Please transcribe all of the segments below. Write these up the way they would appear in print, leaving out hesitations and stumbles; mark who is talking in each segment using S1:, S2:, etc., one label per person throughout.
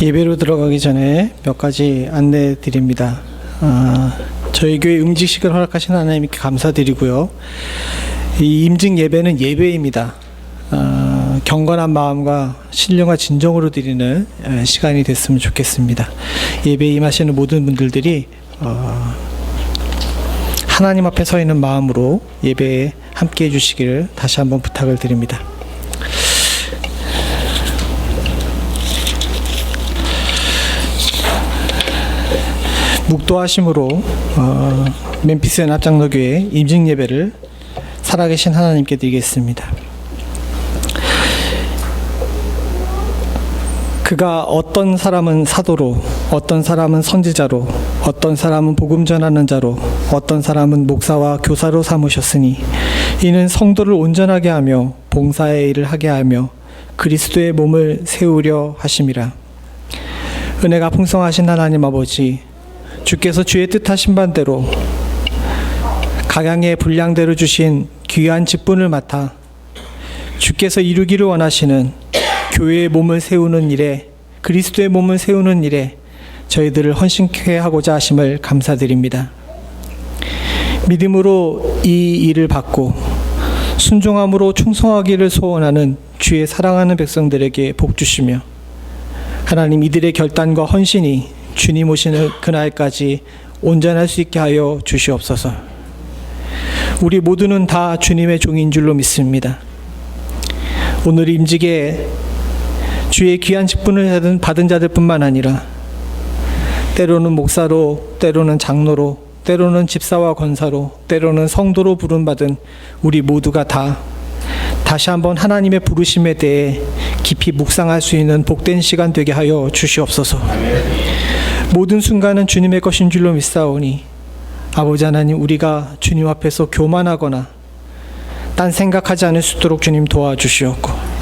S1: 예배로 들어가기 전에 몇 가지 안내 드립니다. 저희 교회 음직식을 허락하신 하나님께 감사드리고요. 이 임직 예배는 예배입니다. 경건한 마음과 신령과 진정으로 드리는 시간이 됐으면 좋겠습니다. 예배에 임하시는 모든 분들이 하나님 앞에 서 있는 마음으로 예배에 함께 해주시기를 다시 한번 부탁을 드립니다. 묵도하심으로 멤피스 연합장로교회 임직 예배를 살아계신 하나님께 드리겠습니다. 그가 어떤 사람은 사도로, 어떤 사람은 선지자로, 어떤 사람은 복음 전하는 자로, 어떤 사람은 목사와 교사로 삼으셨으니 이는 성도를 온전하게 하며 봉사의 일을 하게 하며 그리스도의 몸을 세우려 하심이라. 은혜가 풍성하신 하나님 아버지, 주께서 주의 뜻하신 반대로 각양의 분량대로 주신 귀한 직분을 맡아 주께서 이루기를 원하시는 교회의 몸을 세우는 일에, 그리스도의 몸을 세우는 일에 저희들을 헌신케 하고자 하심을 감사드립니다. 믿음으로 이 일을 받고 순종함으로 충성하기를 소원하는 주의 사랑하는 백성들에게 복 주시며, 하나님 이들의 결단과 헌신이 주님 오시는 그날까지 온전할 수 있게 하여 주시옵소서. 우리 모두는 다 주님의 종인 줄로 믿습니다. 오늘 임직에 주의 귀한 직분을 받은 자들뿐만 아니라 때로는 목사로, 때로는 장로로, 때로는 집사와 권사로, 때로는 성도로 부름받은 우리 모두가 다시 한번 하나님의 부르심에 대해 깊이 묵상할 수 있는 복된 시간 되게 하여 주시옵소서. 모든 순간은 주님의 것인 줄로 믿사오니 아버지 하나님, 우리가 주님 앞에서 교만하거나 딴 생각하지 않을 수 있도록 주님 도와주시옵고,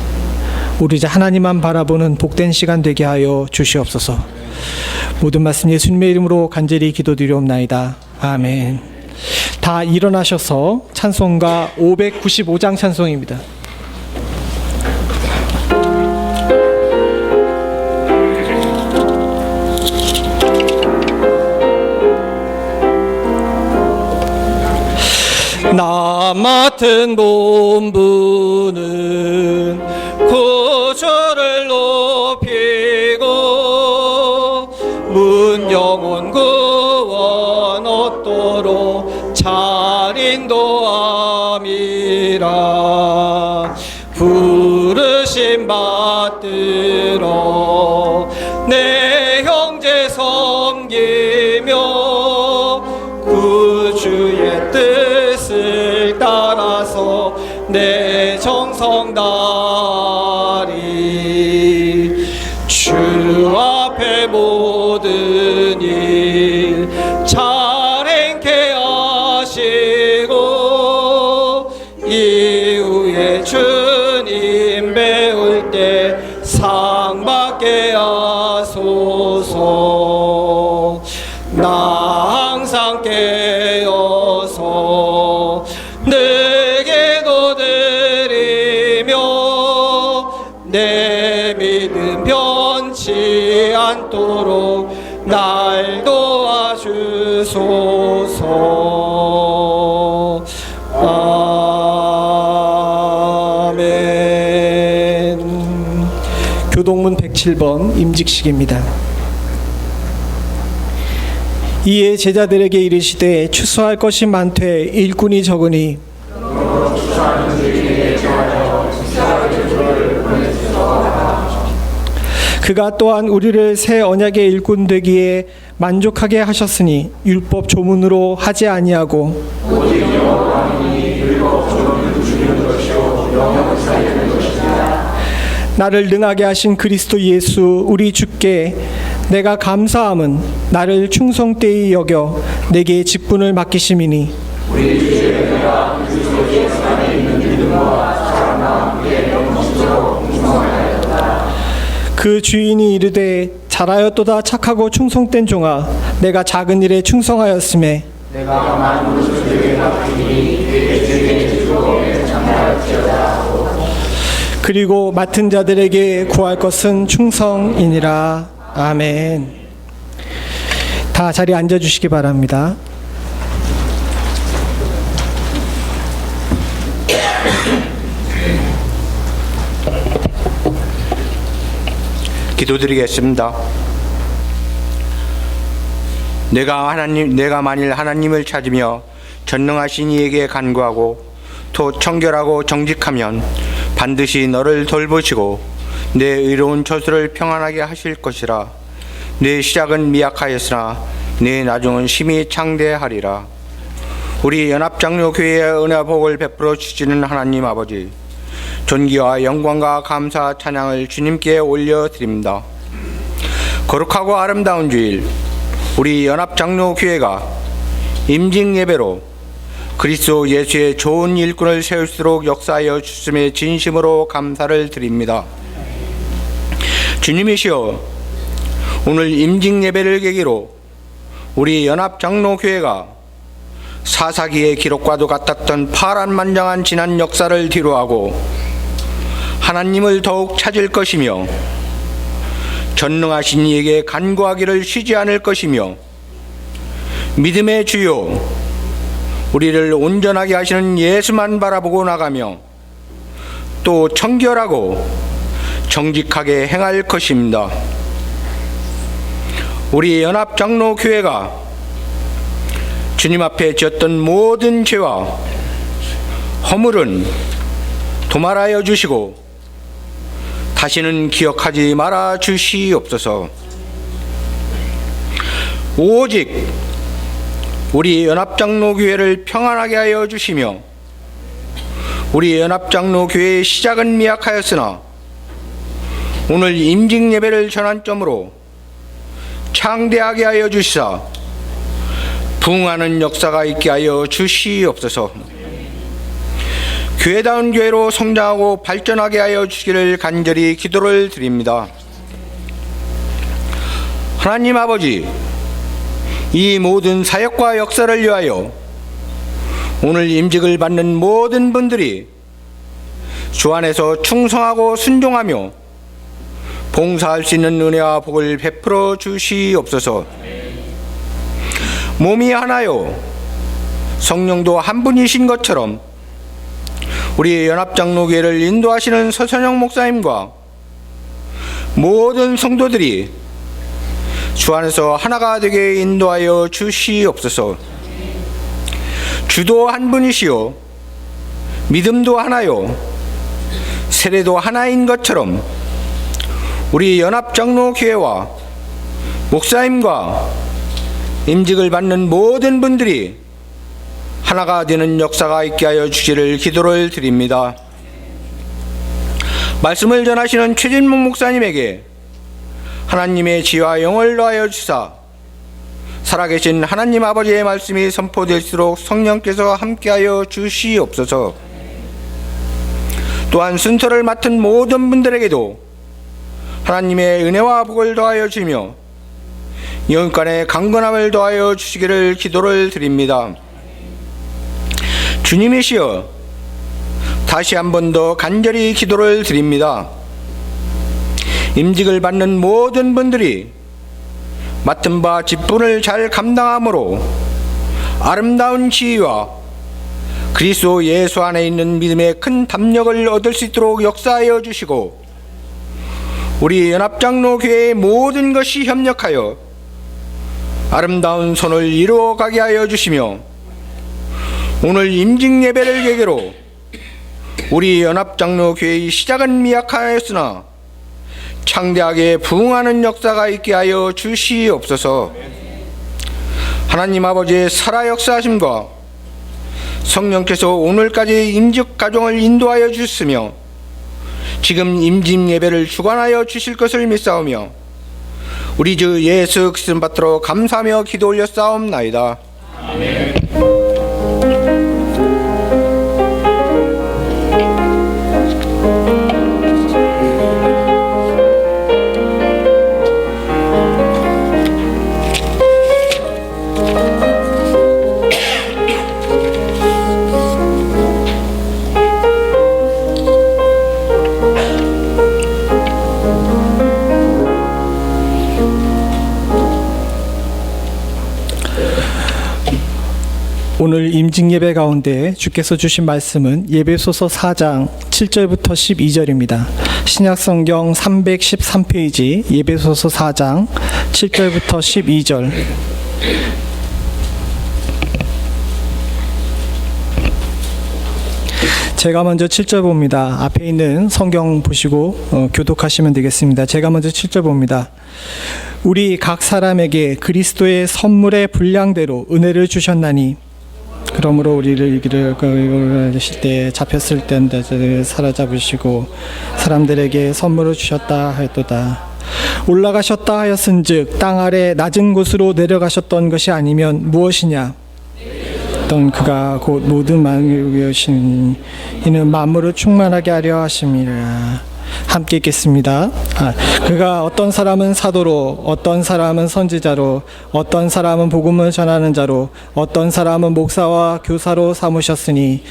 S1: 우리 이제 하나님만 바라보는 복된 시간 되게 하여 주시옵소서. 모든 말씀 예수님의 이름으로 간절히 기도드리옵나이다. 아멘. 다 일어나셔서 찬송가 595장 찬송입니다. 나 맡은 본분은 구주를 높이고 문 영혼 구원 얻도록 잘 인도함이라. 부르심 받들어 내 형제 섬기며 구주의 뜻을 따라서 내 정성 다하리. 주 앞에 모든 일 잘 행케 하시고 이후에 주님 배울 때 상 받게 하소서. 나 항상 깨어서 내게도 드리며 내 믿음 변치 않도록 날 도와주소서. 아멘. 교동문 107번 임직식입니다. 이에 제자들에게 이르시되 추수할 것이 많되 일꾼이 적으니 그가 또한 우리를 새 언약의 일꾼 되기에 만족하게 하셨으니 율법 조문으로 하지 아니하고 나를 능하게 하신 그리스도 예수 우리 주께 내가 감사함은 나를 충성되이 여겨 내게 직분을 맡기심이니 우리 주의 은혜가 그리스도 예수 안에 있는 믿음과 사랑과 함께 영원토록 충성하였다. 그 주인이 이르되 잘하였도다 착하고 충성된 종아, 내가 작은 일에 충성하였음에 내가 많은 것을 내게 맡기니 내 주에게 즐거움에 참여할지어다. 그리고 맡은 자들에게 구할 것은 충성이니라. 아멘. 다 자리에 앉아주시기 바랍니다.
S2: 기도드리겠습니다. 내가 만일 하나님을 찾으며 전능하신 이에게 간구하고 또 청결하고 정직하면 반드시 너를 돌보시고 내 의로운 처소를 평안하게 하실 것이라. 내 시작은 미약하였으나 내 나중은 심히 창대하리라. 우리 연합장로교회의 은혜 복을 베풀어 주시는 하나님 아버지, 존귀와 영광과 감사 찬양을 주님께 올려드립니다. 거룩하고 아름다운 주일, 우리 연합장로교회가 임직예배로 그리스도 예수의 좋은 일꾼을 세울수록 역사하여 주심에 진심으로 감사를 드립니다. 주님이시여, 오늘 임직예배를 계기로 우리 연합장로교회가 사사기의 기록과도 같았던 파란만장한 지난 역사를 뒤로하고 하나님을 더욱 찾을 것이며 전능하신 이에게 간구하기를 쉬지 않을 것이며 믿음의 주요 우리를 온전하게 하시는 예수만 바라보고 나가며 또 청결하고 정직하게 행할 것입니다. 우리 연합장로교회가 주님 앞에 지었던 모든 죄와 허물은 도말하여 주시고 다시는 기억하지 말아 주시옵소서. 오직 우리 연합장로교회를 평안하게 하여 주시며 우리 연합장로교회의 시작은 미약하였으나 오늘 임직예배를 전환점으로 창대하게 하여 주시사 부흥하는 역사가 있게 하여 주시옵소서. 교회다운 교회로 성장하고 발전하게 하여 주시기를 간절히 기도를 드립니다. 하나님 아버지, 이 모든 사역과 역사를 위하여 오늘 임직을 받는 모든 분들이 주 안에서 충성하고 순종하며 봉사할 수 있는 은혜와 복을 베풀어 주시옵소서. 몸이 하나요 성령도 한 분이신 것처럼 우리 연합장로교회를 인도하시는 서선영 목사님과 모든 성도들이 주 안에서 하나가 되게 인도하여 주시옵소서. 주도 한 분이시요 믿음도 하나요 세례도 하나인 것처럼 우리 연합장로교회와 목사님과 임직을 받는 모든 분들이 하나가 되는 역사가 있게 하여 주시기를 기도를 드립니다. 말씀을 전하시는 최진묵 목사님에게 하나님의 지혜와 영을 더하여 주사 살아계신 하나님 아버지의 말씀이 선포될수록 성령께서 함께하여 주시옵소서. 또한 순서를 맡은 모든 분들에게도 하나님의 은혜와 복을 더하여 주시며 영육간의 강건함을 더하여 주시기를 기도를 드립니다. 주님이시여, 다시 한 번 더 간절히 기도를 드립니다. 임직을 받는 모든 분들이 맡은 바 직분을 잘 감당함으로 아름다운 지위와 그리스도 예수 안에 있는 믿음의 큰 담력을 얻을 수 있도록 역사하여 주시고 우리 연합장로교회의 모든 것이 협력하여 아름다운 손을 이루어 가게 하여 주시며 오늘 임직예배를 계기로 우리 연합장로교회의 시작은 미약하였으나 창대하게 부흥하는 역사가 있게 하여 주시옵소서. 하나님 아버지의 살아 역사하심과 성령께서 오늘까지 임직 가정을 인도하여 주셨으며 지금 임직예배를 주관하여 주실 것을 믿사오며 우리 주 예수 그리스도 받들어 감사하며 기도 올려 싸움나이다. 아멘.
S1: 오늘 임직 예배 가운데 주께서 주신 말씀은 예배소서 4장 7절부터 12절입니다. 신약성경 313페이지 예배소서 4장 7절부터 12절. 제가 먼저 7절 봅니다. 앞에 있는 성경 보시고 교독하시면 되겠습니다. 제가 먼저 7절 봅니다. 우리 각 사람에게 그리스도의 선물의 분량대로 은혜를 주셨나니 그러므로 우리를 이기를 하실 때 잡혔을 때인데 사로잡으시고 사람들에게 선물을 주셨다 하였도다. 올라가셨다 하였은즉 땅 아래 낮은 곳으로 내려가셨던 것이 아니면 무엇이냐? 그가 곧 모든 만물을 위하신 이는 만물을 충만하게 하려 하심이라. 함께 읽겠습니다. 그가 어떤 사람은 사도로, 어떤 사람은 선지자로, 어떤 사람은 복음을 전하는 자로, 어떤 사람은 목사와 교사로 삼으셨으니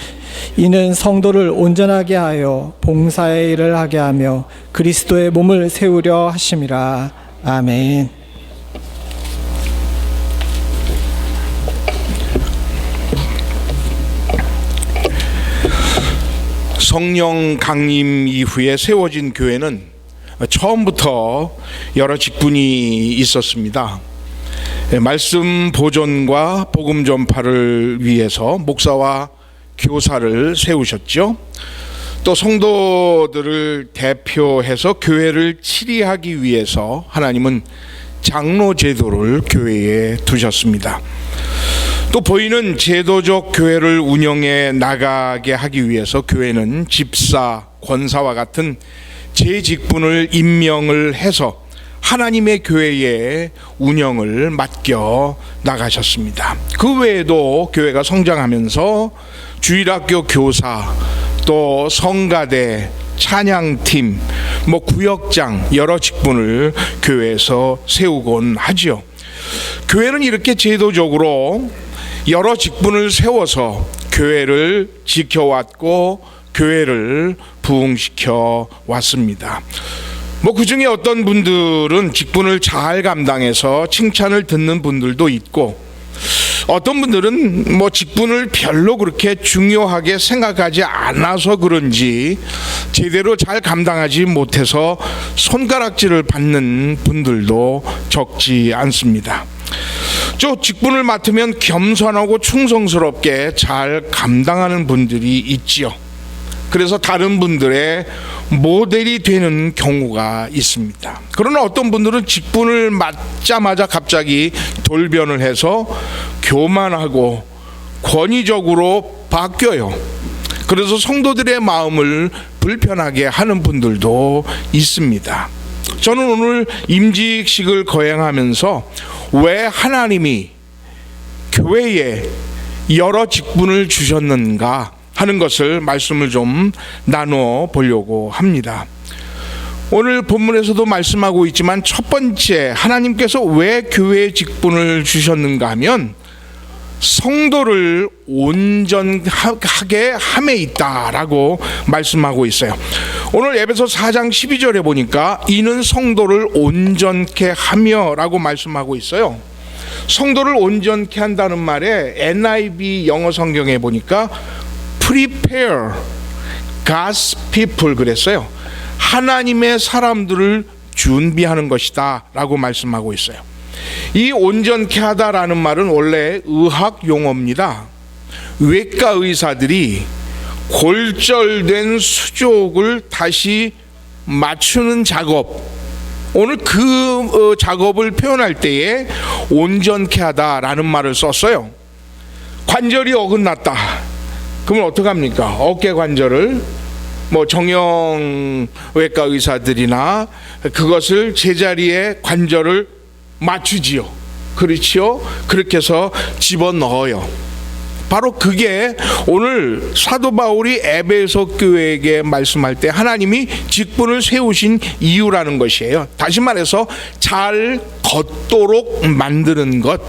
S1: 이는 성도를 온전하게 하여 봉사의 일을 하게 하며 그리스도의 몸을 세우려 하심이라. 아멘.
S3: 성령 강림 이후에 세워진 교회는 처음부터 여러 직분이 있었습니다. 말씀 보존과 복음 전파를 위해서 목사와 교사를 세우셨죠. 또 성도들을 대표해서 교회를 치리하기 위해서 하나님은 장로 제도를 교회에 두셨습니다. 또 보이는 제도적 교회를 운영해 나가게 하기 위해서 교회는 집사, 권사와 같은 제 직분을 임명을 해서 하나님의 교회의 운영을 맡겨 나가셨습니다. 그 외에도 교회가 성장하면서 주일학교 교사, 또 성가대, 찬양팀, 구역장 여러 직분을 교회에서 세우곤 하죠. 교회는 이렇게 제도적으로 여러 직분을 세워서 교회를 지켜왔고 교회를 부흥시켜 왔습니다. 그 중에 어떤 분들은 직분을 잘 감당해서 칭찬을 듣는 분들도 있고, 어떤 분들은 직분을 별로 그렇게 중요하게 생각하지 않아서 그런지 제대로 잘 감당하지 못해서 손가락질을 받는 분들도 적지 않습니다. 저 직분을 맡으면 겸손하고 충성스럽게 잘 감당하는 분들이 있지요. 그래서 다른 분들의 모델이 되는 경우가 있습니다. 그러나 어떤 분들은 직분을 맡자마자 갑자기 돌변을 해서 교만하고 권위적으로 바뀌어요. 그래서 성도들의 마음을 불편하게 하는 분들도 있습니다. 저는 오늘 임직식을 거행하면서 왜 하나님이 교회에 여러 직분을 주셨는가 하는 것을 말씀을 좀 나눠 보려고 합니다. 오늘 본문에서도 말씀하고 있지만 첫 번째, 하나님께서 왜 교회에 직분을 주셨는가 하면 성도를 온전하게 함에 있다라고 말씀하고 있어요. 오늘 에베소 4장 12절에 보니까 이는 성도를 온전케 하며 라고 말씀하고 있어요. 성도를 온전케 한다는 말에 NIV 영어 성경에 보니까 prepare God's people 그랬어요. 하나님의 사람들을 준비하는 것이다 라고 말씀하고 있어요. 이 온전케 하다라는 말은 원래 의학 용어입니다. 외과 의사들이 골절된 수족을 다시 맞추는 작업, 오늘 그 작업을 표현할 때에 온전케 하다라는 말을 썼어요. 관절이 어긋났다. 그러면 어떡합니까? 어깨 관절을 정형외과 의사들이나 그것을 제자리에 관절을 맞추지요. 그렇지요? 그렇게 해서 집어넣어요. 바로 그게 오늘 사도 바울이 에베소 교회에게 말씀할 때 하나님이 직분을 세우신 이유라는 것이에요. 다시 말해서 잘 걷도록 만드는 것,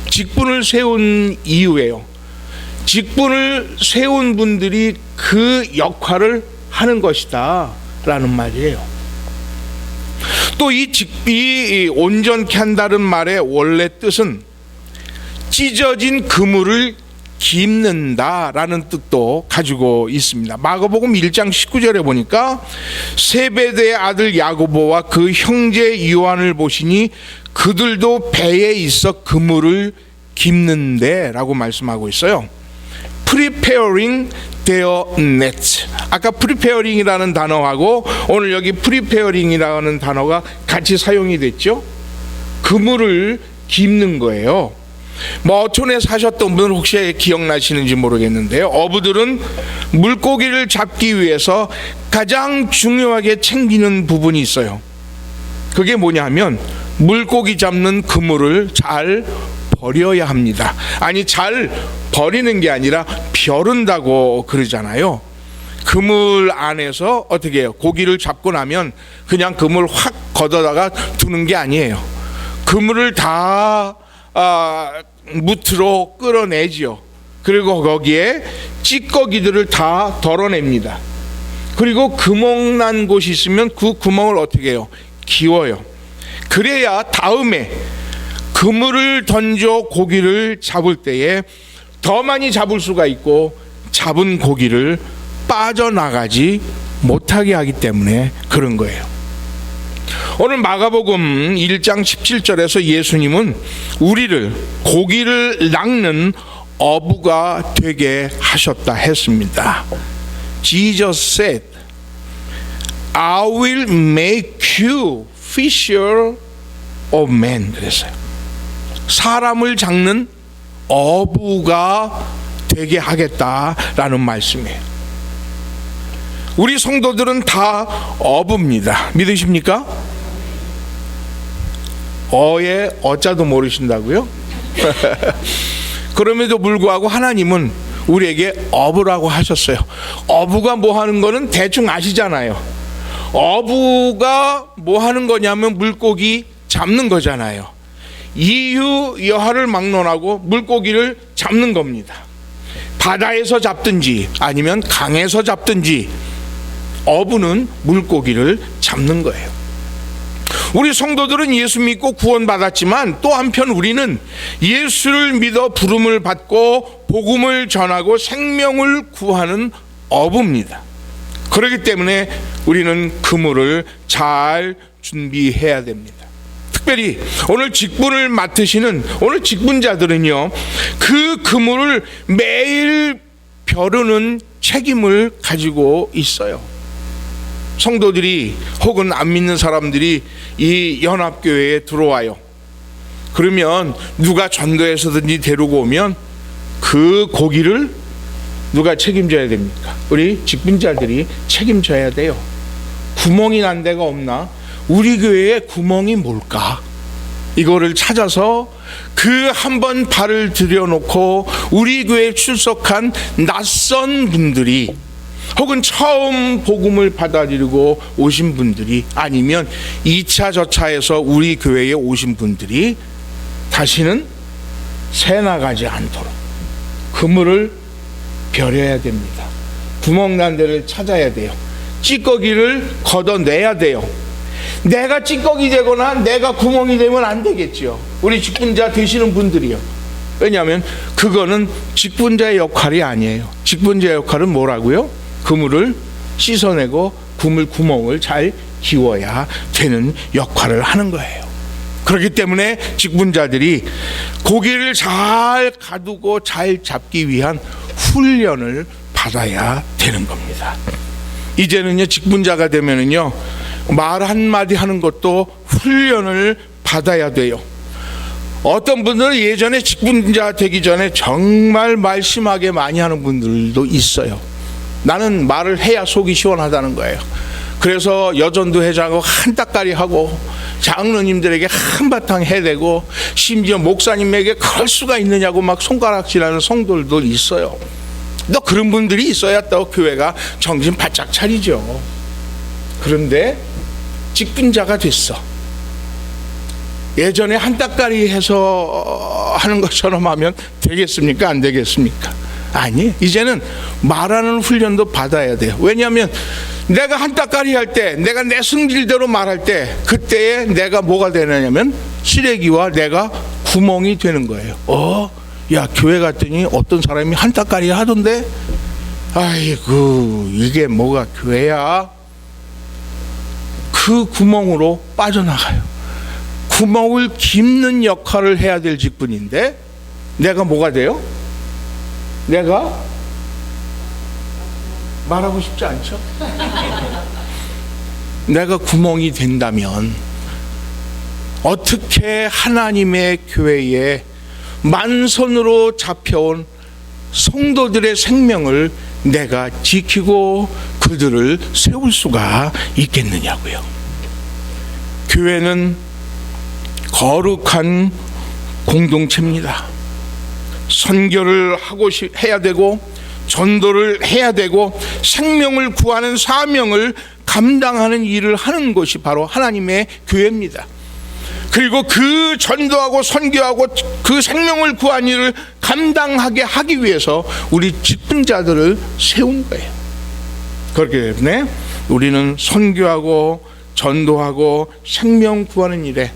S3: 직분을 세운 이유예요. 직분을 세운 분들이 그 역할을 하는 것이다 라는 말이에요. 또 이 온전케 한다는 말의 원래 뜻은 찢어진 그물을 깁는다라는 뜻도 가지고 있습니다. 마가복음 1장 19절에 보니까 세베대의 아들 야고보와 그 형제 요한을 보시니 그들도 배에 있어 그물을 깁는데 라고 말씀하고 있어요. Preparing their net. 아까 preparing이라는 단어하고 오늘 여기 preparing이라는 단어가 같이 사용이 됐죠. 그물을 깁는 거예요. 뭐 어촌에 사셨던 분은 혹시 기억나시는지 모르겠는데요. 어부들은 물고기를 잡기 위해서 가장 중요하게 챙기는 부분이 있어요. 그게 뭐냐면 물고기 잡는 그물을 잘 버려야 합니다. 아니, 잘 버리는 게 아니라 벼른다고 그러잖아요. 그물 안에서 어떻게 해요? 고기를 잡고 나면 그냥 그물 확 걷어다가 두는 게 아니에요. 그물을 다 무트로 끌어내지요. 그리고 거기에 찌꺼기들을 다 덜어냅니다. 그리고 구멍 난 곳이 있으면 그 구멍을 어떻게 해요? 기워요. 그래야 다음에 그물을 던져 고기를 잡을 때에 더 많이 잡을 수가 있고 잡은 고기를 빠져나가지 못하게 하기 때문에 그런 거예요. 오늘 마가복음 1장 17절에서 예수님은 우리를 고기를 낚는 어부가 되게 하셨다 했습니다. Jesus said, I will make you fisher of men. 그랬어요. 사람을 잡는 어부가 되게 하겠다라는 말씀이에요. 우리 성도들은 다 어부입니다. 믿으십니까? 어의 어자도 모르신다고요? 그럼에도 불구하고 하나님은 우리에게 어부라고 하셨어요. 어부가 뭐 하는 거는 대충 아시잖아요. 어부가 뭐 하는 거냐면 물고기 잡는 거잖아요. 이유 여하를 막론하고 물고기를 잡는 겁니다. 바다에서 잡든지 아니면 강에서 잡든지 어부는 물고기를 잡는 거예요. 우리 성도들은 예수 믿고 구원받았지만 또 한편 우리는 예수를 믿어 부름을 받고 복음을 전하고 생명을 구하는 어부입니다. 그렇기 때문에 우리는 그물을 잘 준비해야 됩니다. 특별히 오늘 직분을 맡으시는 오늘 직분자들은요, 그 그물을 매일 벼르는 책임을 가지고 있어요. 성도들이 혹은 안 믿는 사람들이 이 연합교회에 들어와요. 그러면 누가 전도해서든지 데리고 오면 그 고기를 누가 책임져야 됩니까? 우리 직분자들이 책임져야 돼요. 구멍이 난 데가 없나? 우리 교회에 구멍이 뭘까? 이거를 찾아서 그 한 번 발을 들여놓고 우리 교회에 출석한 낯선 분들이 혹은 처음 복음을 받아들이고 오신 분들이 아니면 2차 저차에서 우리 교회에 오신 분들이 다시는 새 나가지 않도록 그물을 벼려야 됩니다. 구멍 난 데를 찾아야 돼요. 찌꺼기를 걷어내야 돼요. 내가 찌꺼기 되거나 내가 구멍이 되면 안 되겠죠. 우리 직분자 되시는 분들이요. 왜냐하면 그거는 직분자의 역할이 아니에요. 직분자의 역할은 뭐라고요? 그물을 씻어내고 그물 구멍을 잘 기워야 되는 역할을 하는 거예요. 그렇기 때문에 직분자들이 고기를 잘 가두고 잘 잡기 위한 훈련을 받아야 되는 겁니다. 이제는요, 직분자가 되면은요, 말 한마디 하는 것도 훈련을 받아야 돼요. 어떤 분들은 예전에 직분자 되기 전에 정말 말 심하게 많이 하는 분들도 있어요. 나는 말을 해야 속이 시원하다는 거예요. 그래서 여전도 회장하고 한따까리 하고 장로님들에게 한바탕 해대고 심지어 목사님에게 그럴 수가 있느냐고 막 손가락질하는 성도들도 있어요. 또 그런 분들이 있어야 또 교회가 정신 바짝 차리죠. 그런데 직분자가 됐어. 예전에 한따까리 해서 하는 것처럼 하면 되겠습니까? 안 되겠습니까? 아니, 이제는 말하는 훈련도 받아야 돼요. 왜냐하면 내가 한따까리 할 때, 내가 내 승질대로 말할 때, 그때에 내가 뭐가 되느냐면 쓰레기와 내가 구멍이 되는 거예요. 야, 교회 갔더니 어떤 사람이 한따까리 하던데, 아이고, 이게 뭐가 교회야? 그 구멍으로 빠져나가요. 구멍을 깁는 역할을 해야 될 직분인데 내가 뭐가 돼요? 내가 말하고 싶지 않죠? 내가 구멍이 된다면 어떻게 하나님의 교회에 만선으로 잡혀온 성도들의 생명을 내가 지키고 그들을 세울 수가 있겠느냐고요. 교회는 거룩한 공동체입니다. 선교를 해야 되고 전도를 해야 되고 생명을 구하는 사명을 감당하는 일을 하는 것이 바로 하나님의 교회입니다. 그리고 그 전도하고 선교하고 그 생명을 구한 일을 감당하게 하기 위해서 우리 직분자들을 세운 거예요. 그렇기 때문에 우리는 선교하고 전도하고 생명 구하는 일에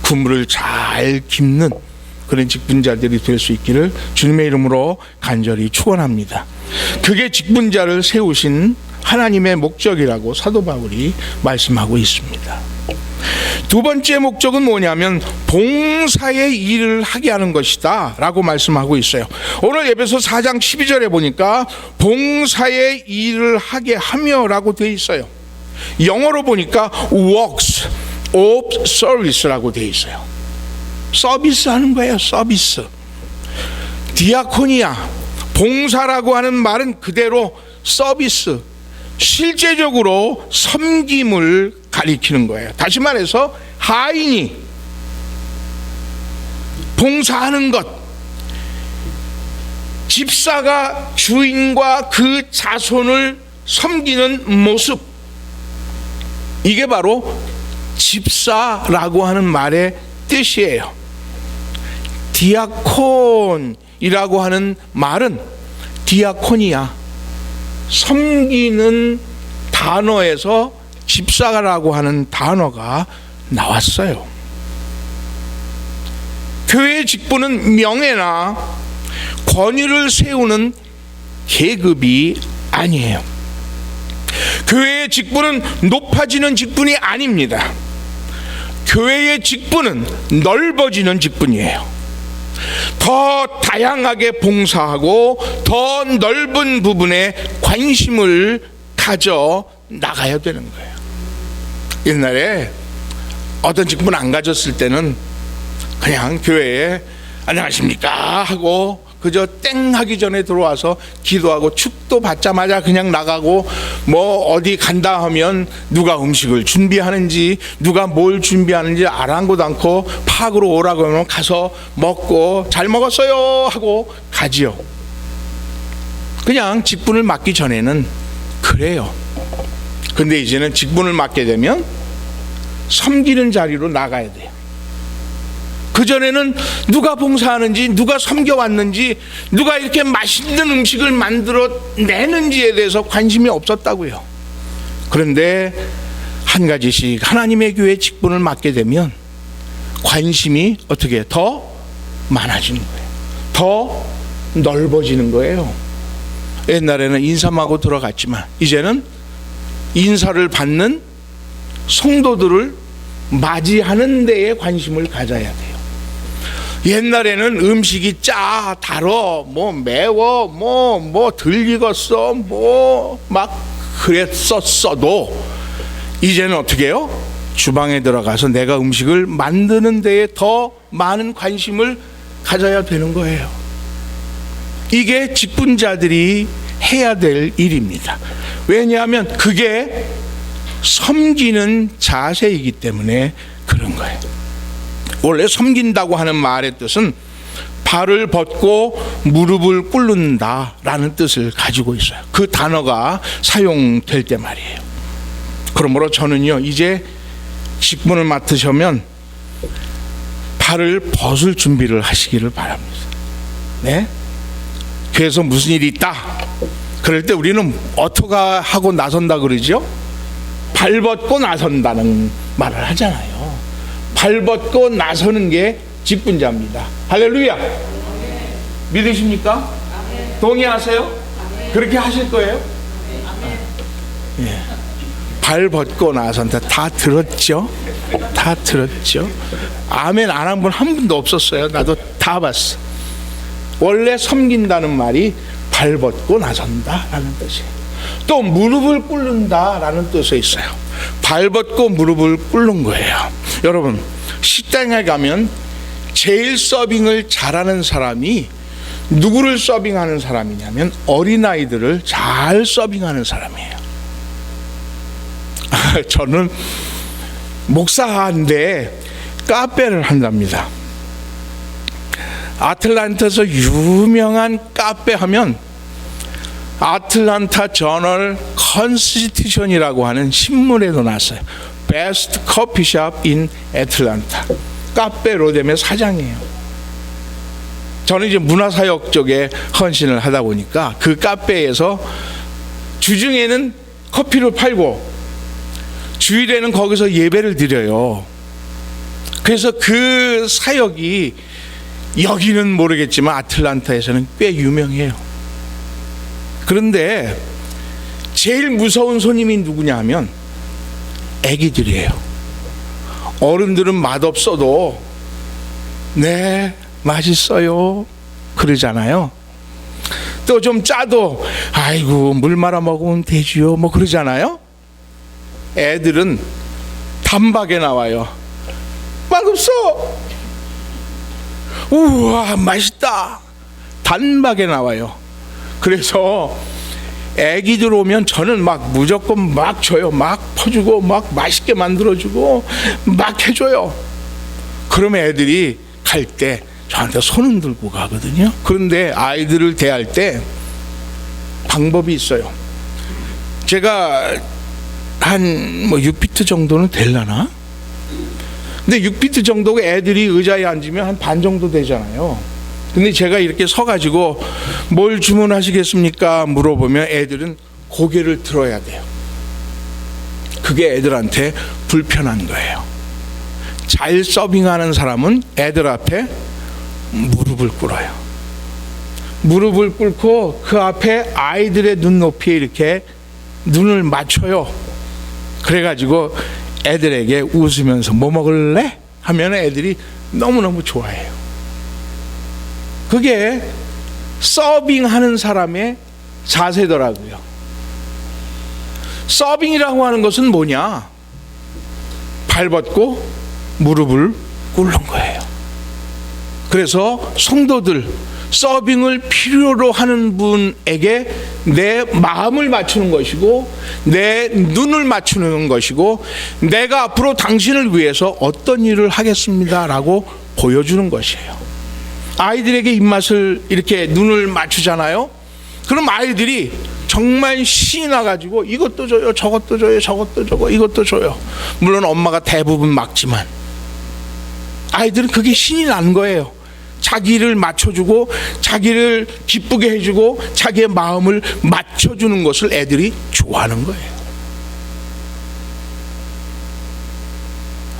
S3: 그물을 잘 깁는 그런 직분자들이 될 수 있기를 주님의 이름으로 간절히 축원합니다. 그게 직분자를 세우신 하나님의 목적이라고 사도 바울이 말씀하고 있습니다. 두 번째 목적은 뭐냐면 봉사의 일을 하게 하는 것이다 라고 말씀하고 있어요. 오늘 에베소 4장 12절에 보니까 봉사의 일을 하게 하며 라고 되어 있어요. 영어로 보니까 works of service라고 되어 있어요. 서비스 하는 거예요. 서비스. 디아코니아, 봉사라고 하는 말은 그대로 서비스, 실제적으로 섬김을 가리키는 거예요. 다시 말해서 하인이 봉사하는 것, 집사가 주인과 그 자손을 섬기는 모습, 이게 바로 집사라고 하는 말의 뜻이에요. 디아콘이라고 하는 말은 디아코니아, 섬기는 단어에서 집사라고 하는 단어가 나왔어요. 교회의 직분은 명예나 권위를 세우는 계급이 아니에요. 교회의 직분은 높아지는 직분이 아닙니다. 교회의 직분은 넓어지는 직분이에요. 더 다양하게 봉사하고 더 넓은 부분에 관심을 가져 나가야 되는 거예요. 옛날에 어떤 직분 안 가졌을 때는 그냥 교회에 안녕하십니까 하고 그저 땡 하기 전에 들어와서 기도하고 축도 받자마자 그냥 나가고, 뭐 어디 간다 하면 누가 음식을 준비하는지 누가 뭘 준비하는지 아랑곳 않고 팍으로 오라고 하면 가서 먹고 잘 먹었어요 하고 가지요. 그냥 직분을 맡기 전에는 그래요. 근데 이제는 직분을 맡게 되면 섬기는 자리로 나가야 돼요. 그전에는 누가 봉사하는지, 누가 섬겨왔는지, 누가 이렇게 맛있는 음식을 만들어 내는지에 대해서 관심이 없었다고요. 그런데 한 가지씩 하나님의 교회 직분을 맡게 되면 관심이 어떻게 더 많아지는 거예요. 더 넓어지는 거예요. 옛날에는 인사하고 들어갔지만 이제는 인사를 받는 성도들을 맞이하는 데에 관심을 가져야 돼요. 옛날에는 음식이 짜, 달어, 뭐 매워, 뭐 덜 익었어, 뭐 막 그랬었어도 이제는 어떻게 해요? 주방에 들어가서 내가 음식을 만드는 데에 더 많은 관심을 가져야 되는 거예요. 이게 직분자들이 해야 될 일입니다. 왜냐하면 그게 섬기는 자세이기 때문에 그런 거예요. 원래 섬긴다고 하는 말의 뜻은 발을 벗고 무릎을 꿇는다라는 뜻을 가지고 있어요. 그 단어가 사용될 때 말이에요. 그러므로 저는요, 이제 직분을 맡으시면 발을 벗을 준비를 하시기를 바랍니다. 네? 그래서 무슨 일이 있다 그럴 때 우리는 어떻게 하고 나선다 그러죠? 발 벗고 나선다는 말을 하잖아요. 발 벗고 나서는 게 직분자입니다. 할렐루야. 믿으십니까? 동의하세요? 그렇게 하실 거예요? 예. 발 벗고 나서 다 들었죠? 다 들었죠? 아멘 안 한 분 한 분도 없었어요. 나도 다 봤어. 원래 섬긴다는 말이 발 벗고 나선다라는 뜻이에요. 또 무릎을 꿇는다라는 뜻이 있어요. 발 벗고 무릎을 꿇는 거예요. 여러분, 식당에 가면 제일 서빙을 잘하는 사람이 누구를 서빙하는 사람이냐면 어린아이들을 잘 서빙하는 사람이에요. 저는 목사인데 카페를 한답니다. 아틀란타에서 유명한 카페 하면 아틀란타 저널 컨스티튜션이라고 하는 신문에도 났어요. Best Coffee Shop in Atlanta. 카페 로뎀의 사장이에요. 저는 이제 문화사역 쪽에 헌신을 하다 보니까 그 카페에서 주중에는 커피를 팔고 주일에는 거기서 예배를 드려요. 그래서 그 사역이 여기는 모르겠지만 아틀란타에서는 꽤 유명해요. 그런데 제일 무서운 손님이 누구냐 하면 애기들이에요. 어른들은 맛없어도 네 맛있어요 그러잖아요. 또 좀 짜도 아이고 물 말아 먹으면 되지요 뭐 그러잖아요. 애들은 단박에 나와요. 맛없어. 우와 맛있다. 단박에 나와요. 그래서 애기들 오면 저는 막 무조건 막 줘요. 막 퍼주고 막 맛있게 만들어주고 막 해줘요. 그러면 애들이 갈 때 저한테 손을 들고 가거든요. 그런데 아이들을 대할 때 방법이 있어요. 제가 한 뭐 6피트 정도는 될라나? 근데 6피트 정도가 애들이 의자에 앉으면 한 반 정도 되잖아요. 근데 제가 이렇게 서가지고 뭘 주문하시겠습니까? 물어보면 애들은 고개를 들어야 돼요. 그게 애들한테 불편한 거예요. 잘 서빙하는 사람은 애들 앞에 무릎을 꿇어요. 무릎을 꿇고 그 앞에 아이들의 눈높이에 이렇게 눈을 맞춰요. 그래가지고 애들에게 웃으면서 뭐 먹을래? 하면 애들이 너무너무 좋아해요. 그게 서빙하는 사람의 자세더라고요. 서빙이라고 하는 것은 뭐냐? 발 벗고 무릎을 꿇는 거예요. 그래서 성도들 서빙을 필요로 하는 분에게 내 마음을 맞추는 것이고 내 눈을 맞추는 것이고 내가 앞으로 당신을 위해서 어떤 일을 하겠습니다 라고 보여주는 것이에요. 아이들에게 입맛을 이렇게 눈을 맞추잖아요. 그럼 아이들이 정말 신이 나가지고 이것도 줘요 저것도 줘요 저것도 줘요 이것도 줘요. 물론 엄마가 대부분 막지만 아이들은 그게 신이 난 거예요. 자기를 맞춰주고 자기를 기쁘게 해주고 자기의 마음을 맞춰주는 것을 애들이 좋아하는 거예요.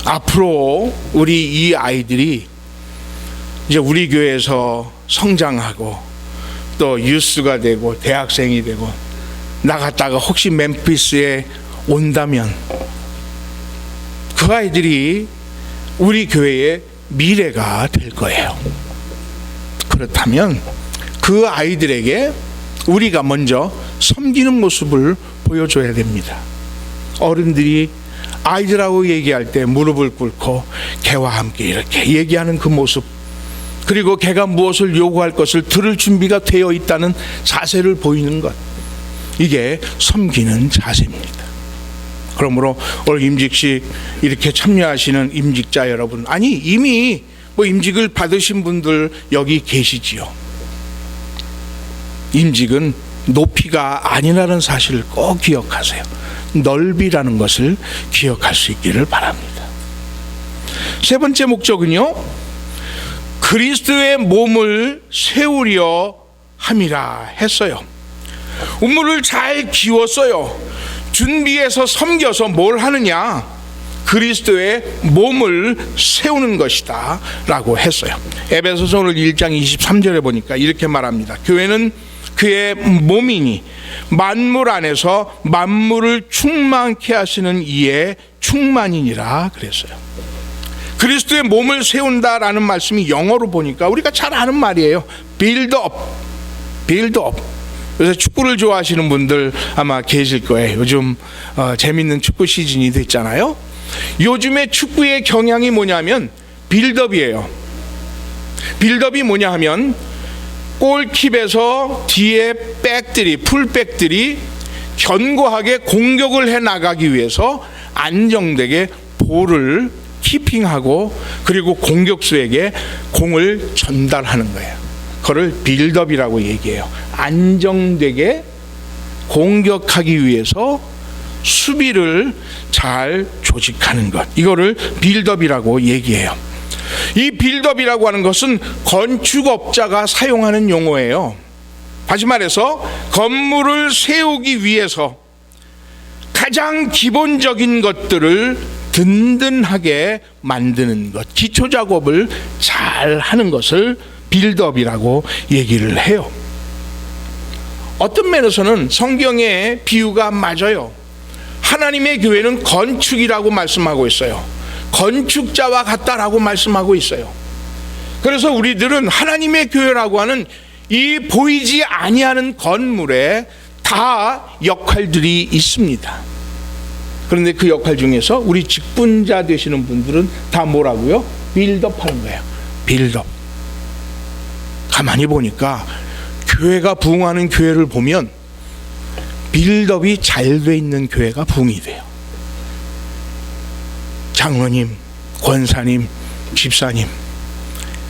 S3: 앞으로 우리 이 아이들이 이제 우리 교회에서 성장하고 또 유스가 되고 대학생이 되고 나갔다가 혹시 멤피스에 온다면 그 아이들이 우리 교회의 미래가 될 거예요. 그렇다면 그 아이들에게 우리가 먼저 섬기는 모습을 보여줘야 됩니다. 어른들이 아이들하고 얘기할 때 무릎을 꿇고 걔와 함께 이렇게 얘기하는 그 모습, 그리고 걔가 무엇을 요구할 것을 들을 준비가 되어 있다는 자세를 보이는 것, 이게 섬기는 자세입니다. 그러므로 오늘 임직식 이렇게 참여하시는 임직자 여러분, 아니 이미 뭐 임직을 받으신 분들 여기 계시지요. 임직은 높이가 아니라는 사실을 꼭 기억하세요. 넓이라는 것을 기억할 수 있기를 바랍니다. 세 번째 목적은요, 그리스도의 몸을 세우려 함이라 했어요. 우물을 잘 기웠어요. 준비해서 섬겨서 뭘 하느냐? 그리스도의 몸을 세우는 것이다 라고 했어요. 에베소서 오늘 1장 23절에 보니까 이렇게 말합니다. 교회는 그의 몸이니 만물 안에서 만물을 충만케 하시는 이의 충만이니라 그랬어요. 그리스도의 몸을 세운다라는 말씀이 영어로 보니까 우리가 잘 아는 말이에요. build up. 그래서 축구를 좋아하시는 분들 아마 계실 거예요. 요즘 재밌는 축구 시즌이 됐잖아요. 요즘에 축구의 경향이 뭐냐면 빌드업이에요. 빌드업이 뭐냐 하면 골킵에서 뒤에 백들이 풀백들이 견고하게 공격을 해나가기 위해서 안정되게 볼을 키핑하고 그리고 공격수에게 공을 전달하는 거예요. 그걸 빌드업이라고 얘기해요. 안정되게 공격하기 위해서 수비를 잘 조직하는 것, 이거를 빌드업이라고 얘기해요. 이 빌드업이라고 하는 것은 건축업자가 사용하는 용어예요. 다시 말해서 건물을 세우기 위해서 가장 기본적인 것들을 든든하게 만드는 것, 기초 작업을 잘 하는 것을 빌드업이라고 얘기를 해요. 어떤 면에서는 성경의 비유가 맞아요. 하나님의 교회는 건축이라고 말씀하고 있어요. 건축자와 같다라고 말씀하고 있어요. 그래서 우리들은 하나님의 교회라고 하는 이 보이지 아니하는 건물에 다 역할들이 있습니다. 그런데 그 역할 중에서 우리 직분자 되시는 분들은 다 뭐라고요? 빌드업 하는 거예요. 빌드업. 가만히 보니까 교회가 부흥하는 교회를 보면 빌드업이 잘 돼 있는 교회가 부흥이 돼요. 장로님, 권사님, 집사님,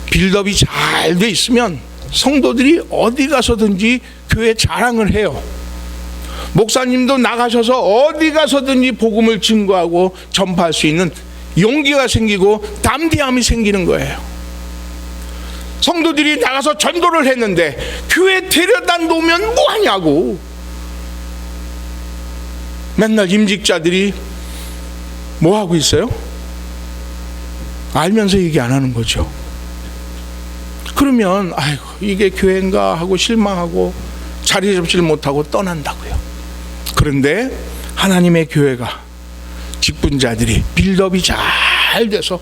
S3: 빌드업이 잘 돼 있으면 성도들이 어디 가서든지 교회 자랑을 해요. 목사님도 나가셔서 어디 가서든지 복음을 증거하고 전파할 수 있는 용기가 생기고 담대함이 생기는 거예요. 성도들이 나가서 전도를 했는데 교회 데려다 놓으면 뭐하냐고. 맨날 임직자들이 뭐하고 있어요? 알면서 얘기 안 하는 거죠. 그러면 아이고 이게 교회인가 하고 실망하고 자리 잡지를 못하고 떠난다고요. 그런데 하나님의 교회가 직분자들이 빌드업이 잘 돼서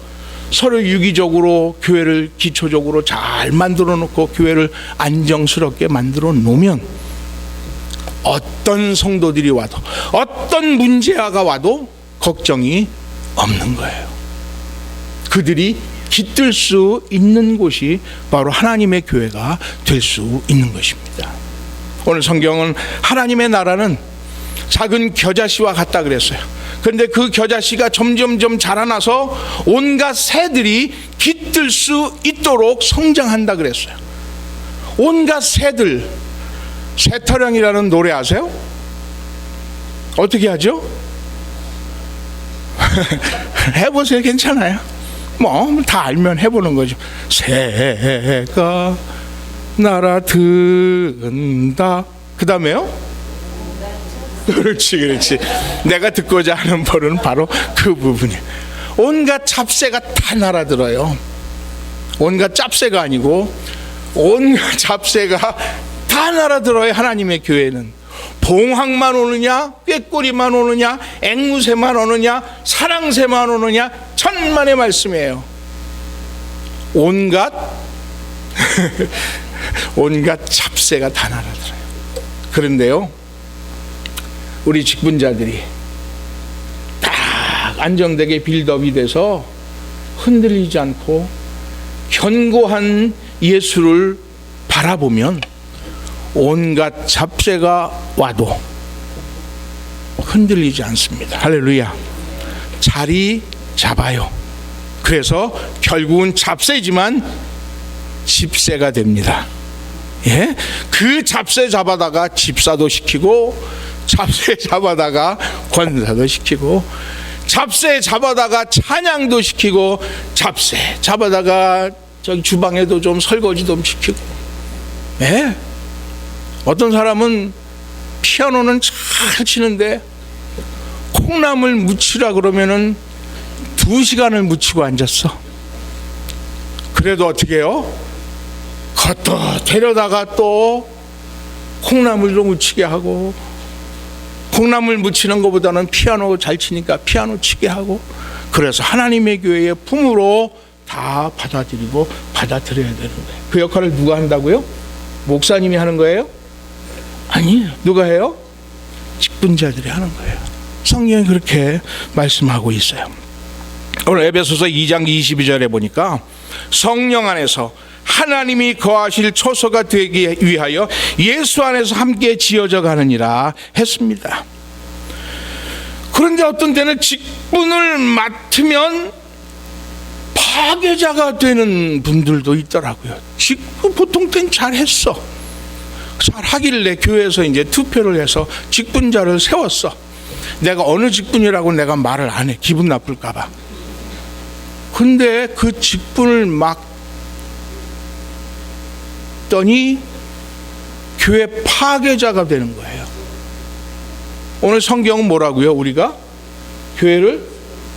S3: 서로 유기적으로 교회를 기초적으로 잘 만들어 놓고 교회를 안정스럽게 만들어 놓으면 어떤 성도들이 와도 어떤 문제가 와도 걱정이 없는 거예요. 그들이 깃들 수 있는 곳이 바로 하나님의 교회가 될 수 있는 것입니다. 오늘 성경은 하나님의 나라는 작은 겨자씨와 같다 그랬어요. 그런데 그 겨자씨가 점점점 자라나서 온갖 새들이 깃들 수 있도록 성장한다 그랬어요. 온갖 새들, 새터령이라는 노래 아세요? 어떻게 하죠? 해보세요. 괜찮아요. 뭐 다 알면 해보는 거죠. 새가 날아든다. 그 다음에요? 그렇지. 내가 듣고자 하는 벌은 바로 그 부분이에요. 온갖 잡새가 다 날아들어요. 온갖 짭새가 아니고 온갖 잡새가 다 날아들어요. 하나님의 교회는 봉황만 오느냐, 꾀꼬리만 오느냐, 앵무새만 오느냐, 사랑새만 오느냐, 천만의 말씀이에요. 온갖 온갖 잡새가 다 날아들어요. 그런데요, 우리 직분자들이 딱 안정되게 빌드업이 돼서 흔들리지 않고 견고한 예수를 바라보면 온갖 잡새가 와도 흔들리지 않습니다. 할렐루야. 자리 잡아요. 그래서 결국은 잡새지만 집새가 됩니다. 예? 그 잡새 잡아다가 집사도 시키고, 잡새 잡아다가 권사도 시키고, 잡새 잡아다가 찬양도 시키고, 잡새 잡아다가 저기 주방에도 좀 설거지 좀 시키고. 예? 어떤 사람은 피아노는 잘 치는데 콩나물 무치라 그러면은 2시간을 묻히고 앉았어. 그래도 어떻게 해요? 걷다 데려다가 또 콩나물도 묻히게 하고, 콩나물 묻히는 것보다는 피아노 잘 치니까 피아노 치게 하고, 그래서 하나님의 교회의 품으로 다 받아들이고 받아들여야 되는 거예요. 그 역할을 누가 한다고요? 목사님이 하는 거예요? 아니에요. 누가 해요? 직분자들이 하는 거예요. 성경이 그렇게 말씀하고 있어요. 오늘 에베소서 2장 22절에 보니까 성령 안에서 하나님이 거하실 초소가 되기 위하여 예수 안에서 함께 지어져 가느니라 했습니다. 그런데 어떤 때는 직분을 맡으면 파괴자가 되는 분들도 있더라고요. 직분 보통 땐 잘했어. 잘하길래 교회에서 이제 투표를 해서 직분자를 세웠어. 내가 어느 직분이라고 내가 말을 안 해. 기분 나쁠까 봐. 근데 그 직분을 맡더니 교회 파괴자가 되는 거예요. 오늘 성경은 뭐라고요? 우리가 교회를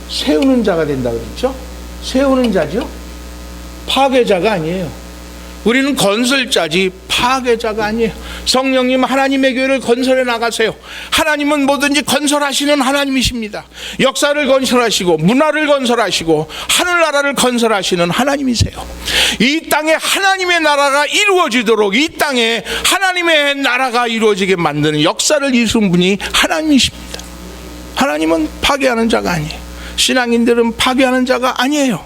S3: 세우는 자가 된다 그랬죠? 세우는 자죠? 파괴자가 아니에요. 우리는 건설자지 파괴자가 아니에요. 성령님 하나님의 교회를 건설해 나가세요. 하나님은 뭐든지 건설하시는 하나님이십니다. 역사를 건설하시고 문화를 건설하시고 하늘나라를 건설하시는 하나님이세요. 이 땅에 하나님의 나라가 이루어지도록, 이 땅에 하나님의 나라가 이루어지게 만드는 역사를 이루신 분이 하나님이십니다. 하나님은 파괴하는 자가 아니에요. 신앙인들은 파괴하는 자가 아니에요.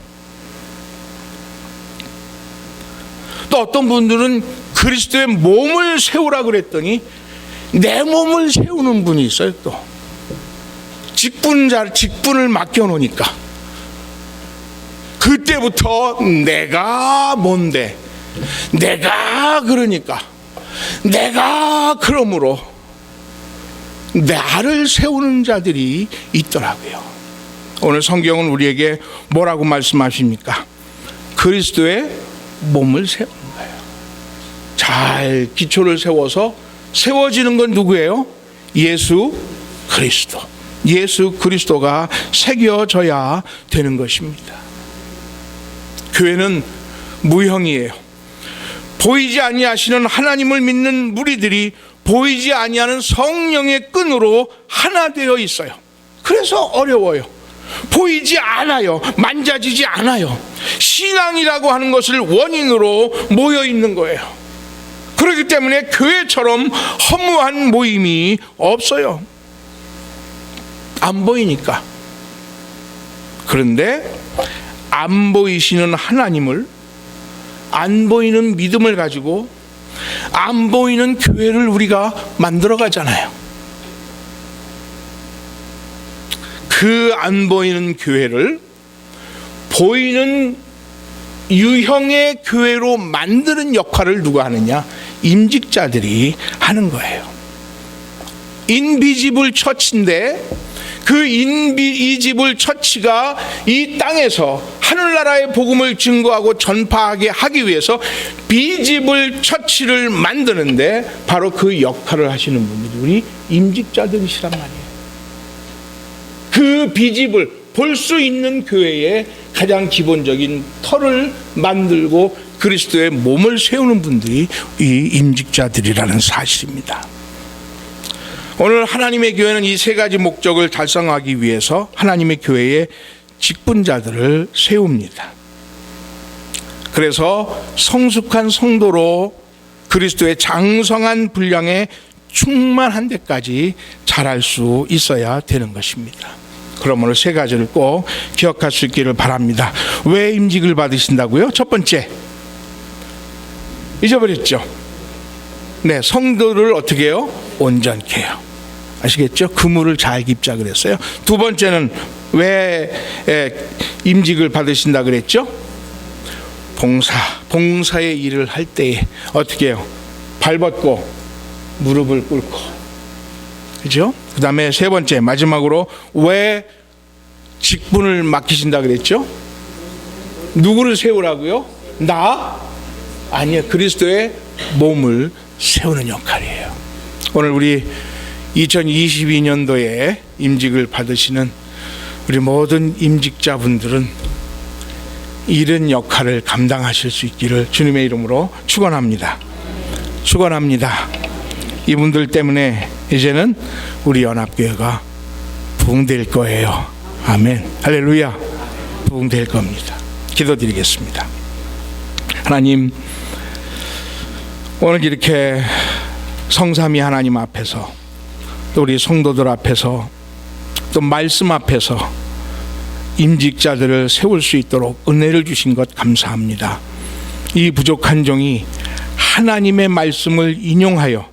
S3: 또 어떤 분들은 그리스도의 몸을 세우라 그랬더니 내 몸을 세우는 분이 있어요. 또 직분을 맡겨놓으니까 그때부터 내가 뭔데, 내가 그러니까, 내가 그러므로 나를 세우는 자들이 있더라고요. 오늘 성경은 우리에게 뭐라고 말씀하십니까? 그리스도의 몸을 세우는 거예요. 잘 기초를 세워서 세워지는 건 누구예요? 예수 그리스도. 예수 그리스도가 새겨져야 되는 것입니다. 교회는 무형이에요. 보이지 아니하시는 하나님을 믿는 무리들이 보이지 아니하는 성령의 끈으로 하나 되어 있어요. 그래서 어려워요. 보이지 않아요. 만져지지 않아요. 신앙이라고 하는 것을 원인으로 모여 있는 거예요. 그렇기 때문에 교회처럼 허무한 모임이 없어요. 안 보이니까. 그런데 안 보이시는 하나님을, 안 보이는 믿음을 가지고 안 보이는 교회를 우리가 만들어 가잖아요. 그 안 보이는 교회를 보이는 유형의 교회로 만드는 역할을 누가 하느냐? 임직자들이 하는 거예요. 인비지블 처치인데 그 인비지블 처치가 이 땅에서 하늘나라의 복음을 증거하고 전파하게 하기 위해서 비지블 처치를 만드는데 바로 그 역할을 하시는 분들이 우리 임직자들이시란 말이에요. 그 비집을 볼 수 있는 교회의 가장 기본적인 터를 만들고 그리스도의 몸을 세우는 분들이 이 임직자들이라는 사실입니다. 오늘 하나님의 교회는 이 세 가지 목적을 달성하기 위해서 하나님의 교회의 직분자들을 세웁니다. 그래서 성숙한 성도로 그리스도의 장성한 분량에 충만한 데까지 자랄 수 있어야 되는 것입니다. 그럼 오늘 세 가지를 꼭 기억할 수 있기를 바랍니다. 왜 임직을 받으신다고요? 첫 번째, 잊어버렸죠? 네, 성도를 어떻게 해요? 온전케 해요. 아시겠죠? 그물을 잘 깁자 그랬어요. 두 번째는 왜 임직을 받으신다 그랬죠? 봉사의 일을 할 때에 어떻게 해요? 발 벗고 무릎을 꿇고, 그죠? 그 다음에 세 번째, 마지막으로 왜 직분을 맡기신다 그랬죠? 누구를 세우라고요? 나? 아니요, 그리스도의 몸을 세우는 역할이에요. 오늘 우리 2022년도에 임직을 받으시는 우리 모든 임직자분들은 이런 역할을 감당하실 수 있기를 주님의 이름으로 축원합니다. 축원합니다. 이분들 때문에 이제는 우리 연합교회가 부흥될 거예요. 아멘. 할렐루야. 부흥될 겁니다. 기도드리겠습니다. 하나님, 오늘 이렇게 성삼위 하나님 앞에서 또 우리 성도들 앞에서 또 말씀 앞에서 임직자들을 세울 수 있도록 은혜를 주신 것 감사합니다. 이 부족한 종이 하나님의 말씀을 인용하여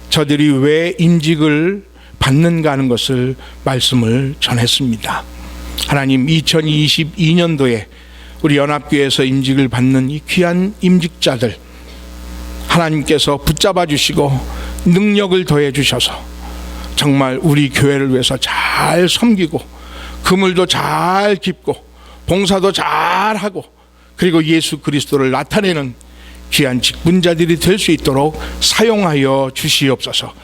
S3: 저들이 왜 임직을 받는가 하는 것을 말씀을 전했습니다. 하나님, 2022년도에 우리 연합교회에서 임직을 받는 이 귀한 임직자들 하나님께서 붙잡아 주시고 능력을 더해 주셔서 정말 우리 교회를 위해서 잘 섬기고 그물도 잘 깁고 봉사도 잘 하고 그리고 예수 그리스도를 나타내는 귀한 직분자들이 될 수 있도록 사용하여 주시옵소서.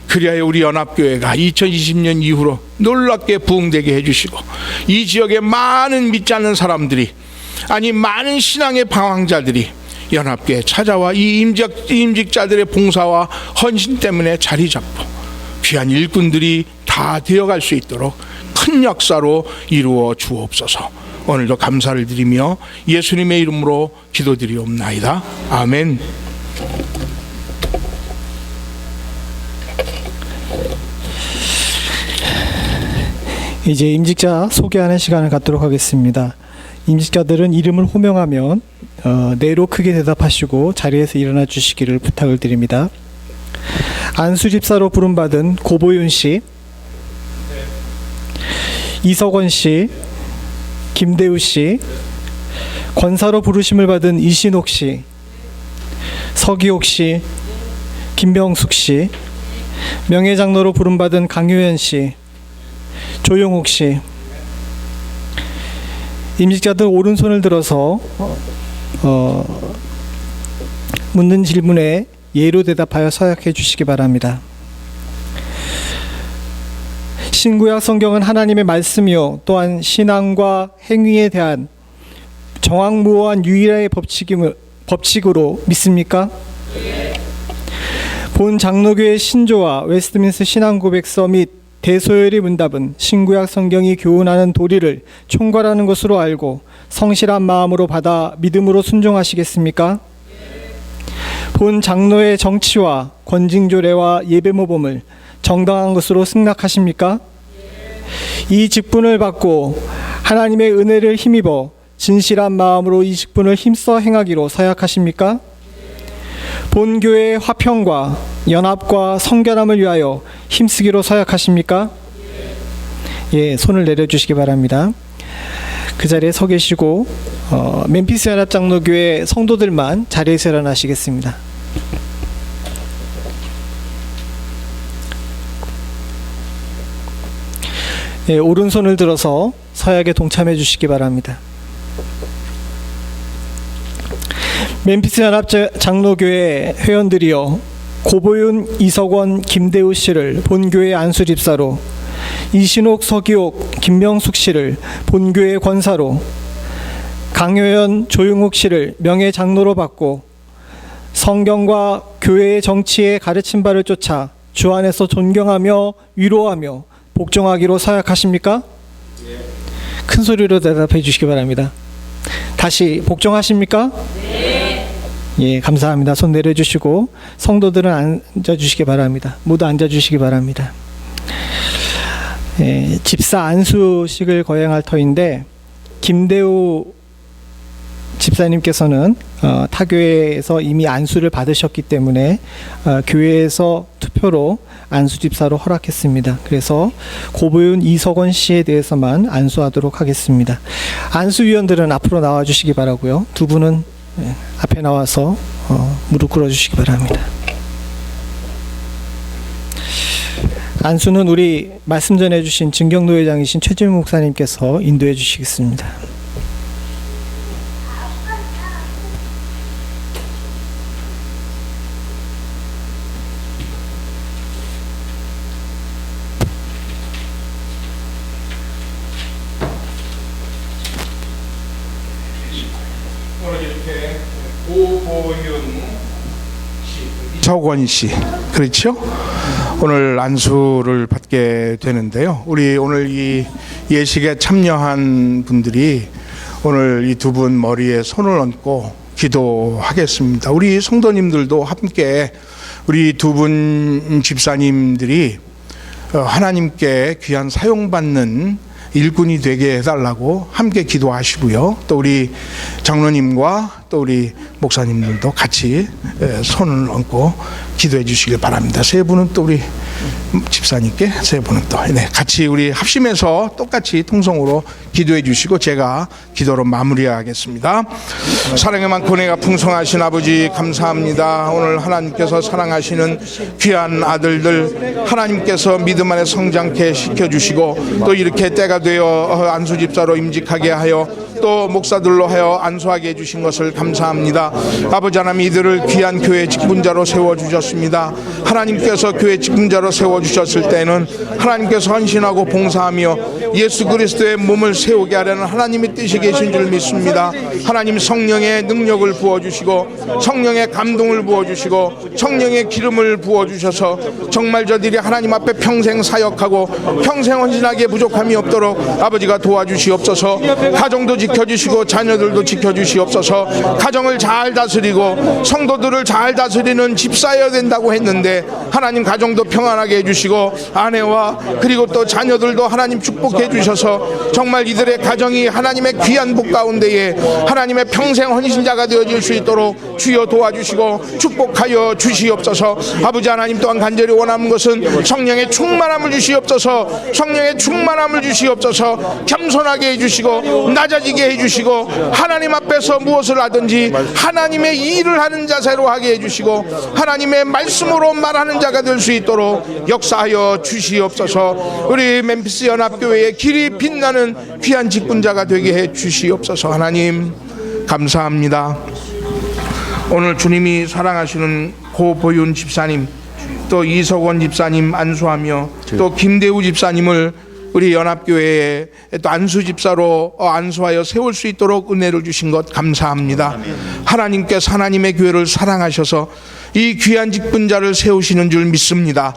S3: 그리하여 우리 연합교회가 2020년 이후로 놀랍게 부흥되게 해주시고 이 지역에 많은 믿지 않는 사람들이 아니 많은 신앙의 방황자들이 연합교회에 찾아와 이 임직자들의 봉사와 헌신 때문에 자리 잡고 귀한 일꾼들이 다 되어갈 수 있도록 큰 역사로 이루어 주옵소서. 오늘도 감사를 드리며 예수님의 이름으로 기도드리옵나이다. 아멘.
S1: 이제 임직자 소개하는 시간을 갖도록 하겠습니다. 임직자들은 이름을 호명하면 네로 크게 대답하시고 자리에서 일어나 주시기를 부탁을 드립니다. 안수 집사로 부름받은 고보윤 씨, 이석원 씨, 김대우 씨, 권사로 부르심을 받은 이신옥 씨, 서기옥 씨, 김병숙 씨, 명예장로로 부름받은 강효연 씨, 조용욱 씨. 임직자들 오른손을 들어서 묻는 질문에 예로 대답하여 서약해 주시기 바랍니다. 신구약 성경은 하나님의 말씀이요 또한 신앙과 행위에 대한 정확무오한 유일의 법칙으로 믿습니까? 본 장로교의 신조와 웨스트민스터 신앙고백서 및 대소열의 문답은 신구약 성경이 교훈하는 도리를 총괄하는 것으로 알고 성실한 마음으로 받아 믿음으로 순종하시겠습니까? 본 장로의 정치와 권징조례와 예배모범을 정당한 것으로 승낙하십니까? 이 직분을 받고 하나님의 은혜를 힘입어 진실한 마음으로 이 직분을 힘써 행하기로 서약하십니까? 본 교회의 화평과 연합과 성결함을 위하여 힘쓰기로 서약하십니까? 예, 손을 내려주시기 바랍니다. 그 자리에 서 계시고 멤피스 연합장로교회 성도들만 자리에서 일어나시겠습니다. 예, 오른손을 들어서 서약에 동참해 주시기 바랍니다. 멤피스 연합장로교회 회원들이여, 고보윤, 이석원, 김대우 씨를 본교회 안수 집사로, 이신옥, 서기옥, 김명숙 씨를 본교회 권사로, 강효연, 조용욱 씨를 명예 장로로 받고 성경과 교회의 정치에 가르친 바를 쫓아 주 안에서 존경하며 위로하며 복종하기로 서약하십니까? 네. 큰 소리로 대답해 주시기 바랍니다. 다시 복종하십니까? 네. 예, 감사합니다. 손 내려주시고 성도들은 앉아주시기 바랍니다. 모두 앉아주시기 바랍니다. 예, 집사 안수식을 거행할 터인데 김대우 집사님께서는 타교회에서 이미 안수를 받으셨기 때문에 교회에서 투표로 안수 집사로 허락했습니다. 그래서 고보윤, 이석원 씨에 대해서만 안수하도록 하겠습니다. 안수위원들은 앞으로 나와주시기 바라고요. 두 분은 앞에 나와서 무릎 꿇어주시기 바랍니다. 안수는 우리 말씀 전해주신 증경노회장이신 최지훈 목사님께서 인도해 주시겠습니다.
S3: 이석원 씨, 그렇죠? 오늘 안수를 받게 되는데요. 우리 오늘 이 예식에 참여한 분들이 오늘 이 두 분 머리에 손을 얹고 기도하겠습니다. 우리 성도님들도 함께 우리 두 분 집사님들이 하나님께 귀한 사용받는 일꾼이 되게 해달라고 함께 기도하시고요. 또 우리 장로님과 또 우리 목사님들도 같이 손을 얹고 기도해 주시길 바랍니다. 세 분은 또 우리 집사님께, 세 분은 또 같이 우리 합심해서 똑같이 통성으로 기도해 주시고 제가 기도로 마무리하겠습니다. 사랑의 많고 은혜가 풍성하신 아버지 감사합니다. 오늘 하나님께서 사랑하시는 귀한 아들들 하나님께서 믿음 안에 성장케 시켜주시고 또 이렇게 때가 되어 안수집사로 임직하게 하여 또 목사들로 하여 안수하게 해주신 것을 감사합니다. 아버지 하나님, 이들을 귀한 교회 직분자로 세워주셨습니다. 하나님께서 교회 직분자로 세워주셨을 때는 하나님께서 헌신하고 봉사하며 예수 그리스도의 몸을 세우게 하려는 하나님의 뜻이 계신 줄 믿습니다. 하나님, 성령의 능력을 부어주시고 성령의 감동을 부어주시고 성령의 기름을 부어주셔서 정말 저들이 하나님 앞에 평생 사역하고 평생 헌신하기에 부족함이 없도록 아버지가 도와주시옵소서. 가정도 지켜주시고 자녀들도 지켜주시옵소서. 가정을 잘 다스리고 성도들을 잘 다스리는 집사여야 된다고 했는데 하나님, 가정도 평안하게 해주시고 아내와 그리고 또 자녀들도 하나님 축복해 주셔서 정말 이들의 가정이 하나님의 귀한 복 가운데에 하나님의 평생 헌신자가 되어질 수 있도록 주여 도와주시고 축복하여 주시옵소서. 아버지 하나님, 또한 간절히 원하는 것은 성령의 충만함을 주시옵소서. 성령의 충만함을 주시옵소서. 겸손하게 해주시고 낮아지게 해주시고 하나님 앞에서 무엇을 하든지 하나님의 일을 하는 자세로 하게 해주시고 하나님의 말씀으로 말하는 자가 될 수 있도록 역사하여 주시옵소서. 우리 멤피스 연합교회의 길이 빛나는 귀한 직분자가 되게 해 주시옵소서. 하나님 감사합니다. 오늘 주님이 사랑하시는 고보윤 집사님, 또 이석원 집사님 안수하며 또 김대우 집사님을 우리 연합교회에 또 안수 집사로 안수하여 세울 수 있도록 은혜를 주신 것 감사합니다. 하나님께서 하나님의 교회를 사랑하셔서 이 귀한 직분자를 세우시는 줄 믿습니다.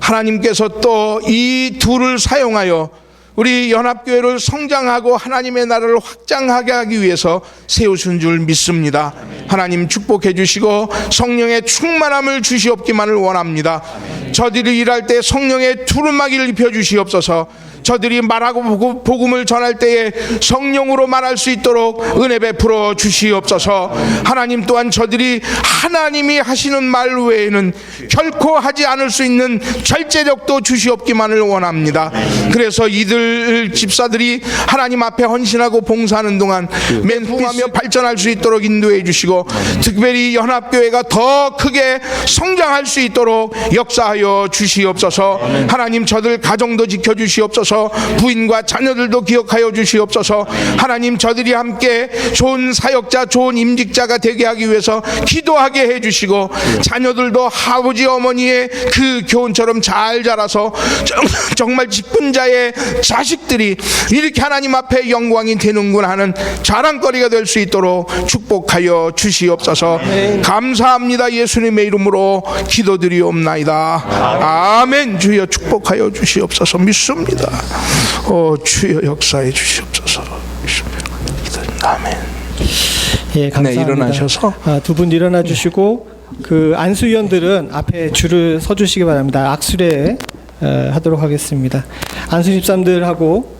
S3: 하나님께서 또 이 둘을 사용하여 우리 연합교회를 성장하고 하나님의 나라를 확장하게 하기 위해서 세우신 줄 믿습니다. 하나님 축복해 주시고 성령의 충만함을 주시옵기만을 원합니다. 저들이 일할 때 성령의 두루마기를 입혀 주시옵소서. 저들이 말하고 복음을 전할 때에 성령으로 말할 수 있도록 은혜 베풀어 주시옵소서. 하나님, 또한 저들이 하나님이 하시는 말 외에는 결코 하지 않을 수 있는 절제력도 주시옵기만을 원합니다. 그래서 이들 집사들이 하나님 앞에 헌신하고 봉사하는 동안 멘붕하며 발전할 수 있도록 인도해 주시고 특별히 연합교회가 더 크게 성장할 수 있도록 역사하여 주시옵소서. 하나님, 저들 가정도 지켜주시옵소서. 부인과 자녀들도 기억하여 주시옵소서. 하나님, 저들이 함께 좋은 사역자, 좋은 임직자가 되게 하기 위해서 기도하게 해주시고 자녀들도 아버지 어머니의 그 교훈처럼 잘 자라서 정말 직분자의 자식들이 이렇게 하나님 앞에 영광이 되는구나 하는 자랑거리가 될 수 있도록 축복하여 주시옵소서. 감사합니다. 예수님의 이름으로 기도드리옵나이다. 아멘. 주여 축복하여 주시옵소서. 믿습니다. 주여 역사해 주시옵소서. 아멘.
S1: 예, 감사합니다.
S3: 네, 일어나셔서
S1: 두 분 일어나 주시고 그 안수위원들은 앞에 줄을 서 주시기 바랍니다. 악수례 하도록 하겠습니다. 안수 집사님들하고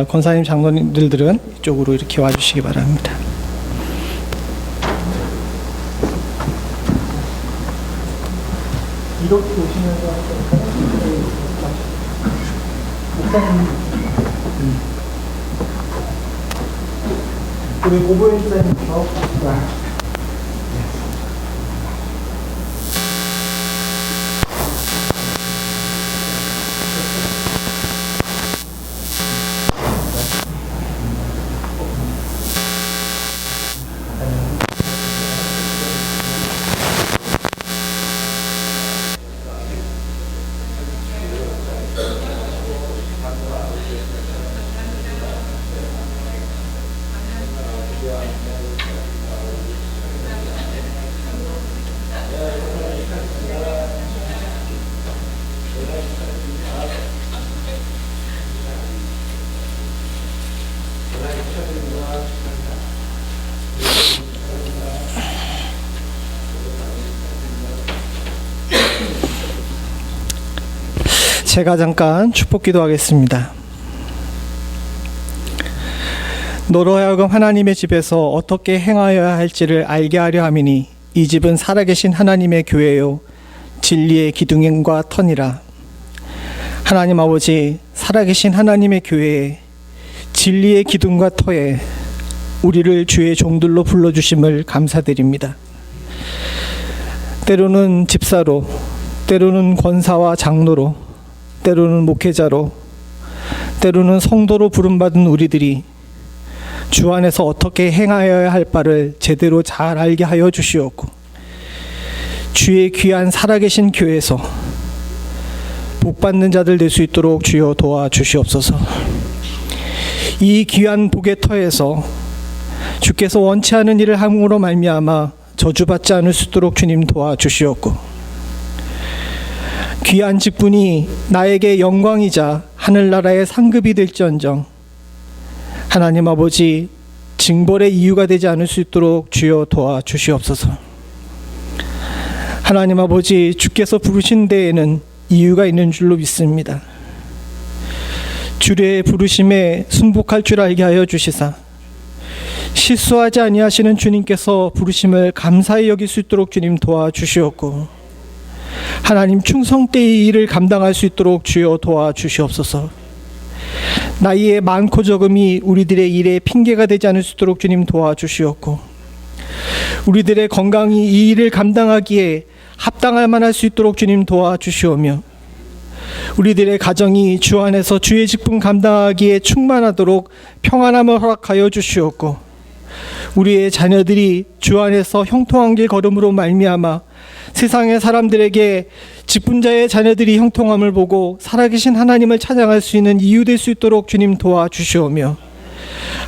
S1: 권사님, 장로님들은 이쪽으로 이렇게 와 주시기 바랍니다. 이렇게 오시면서 우리 고보현 집사님부터 제가 잠깐 축복 기도하겠습니다. 너로 하여금 하나님의 집에서 어떻게 행하여야 할지를 알게 하려 함이니 이 집은 살아계신 하나님의 교회요 진리의 기둥과 터니라. 하나님 아버지, 살아계신 하나님의 교회에 진리의 기둥과 터에 우리를 주의 종들로 불러주심을 감사드립니다. 때로는 집사로, 때로는 권사와 장로로, 때로는 목회자로, 때로는 성도로 부름받은 우리들이 주 안에서 어떻게 행하여야 할 바를 제대로 잘 알게 하여 주시옵고, 주의 귀한 살아계신 교회에서 복받는 자들 될 수 있도록 주여 도와주시옵소서. 이 귀한 복의 터에서 주께서 원치 않은 일을 함으로 말미암아 저주받지 않을 수 있도록 주님 도와주시옵고, 귀한 직분이 나에게 영광이자 하늘나라의 상급이 될지언정 하나님 아버지 징벌의 이유가 되지 않을 수 있도록 주여 도와주시옵소서. 하나님 아버지, 주께서 부르신 데에는 이유가 있는 줄로 믿습니다. 주의 부르심에 순복할 줄 알게 하여 주시사 실수하지 아니하시는 주님께서 부르심을 감사히 여길 수 있도록 주님 도와주시옵고, 하나님 충성 때의 일을 감당할 수 있도록 주여 도와주시옵소서. 나이의 많고 적음이 우리들의 일에 핑계가 되지 않을 수 있도록 주님 도와주시옵고, 우리들의 건강이 이 일을 감당하기에 합당할 만할 수 있도록 주님 도와주시오며, 우리들의 가정이 주 안에서 주의 직분 감당하기에 충만하도록 평안함을 허락하여 주시옵고, 우리의 자녀들이 주 안에서 형통한 길 걸음으로 말미암아 세상의 사람들에게 직분자의 자녀들이 형통함을 보고 살아계신 하나님을 찬양할 수 있는 이유 될 수 있도록 주님 도와주시오며,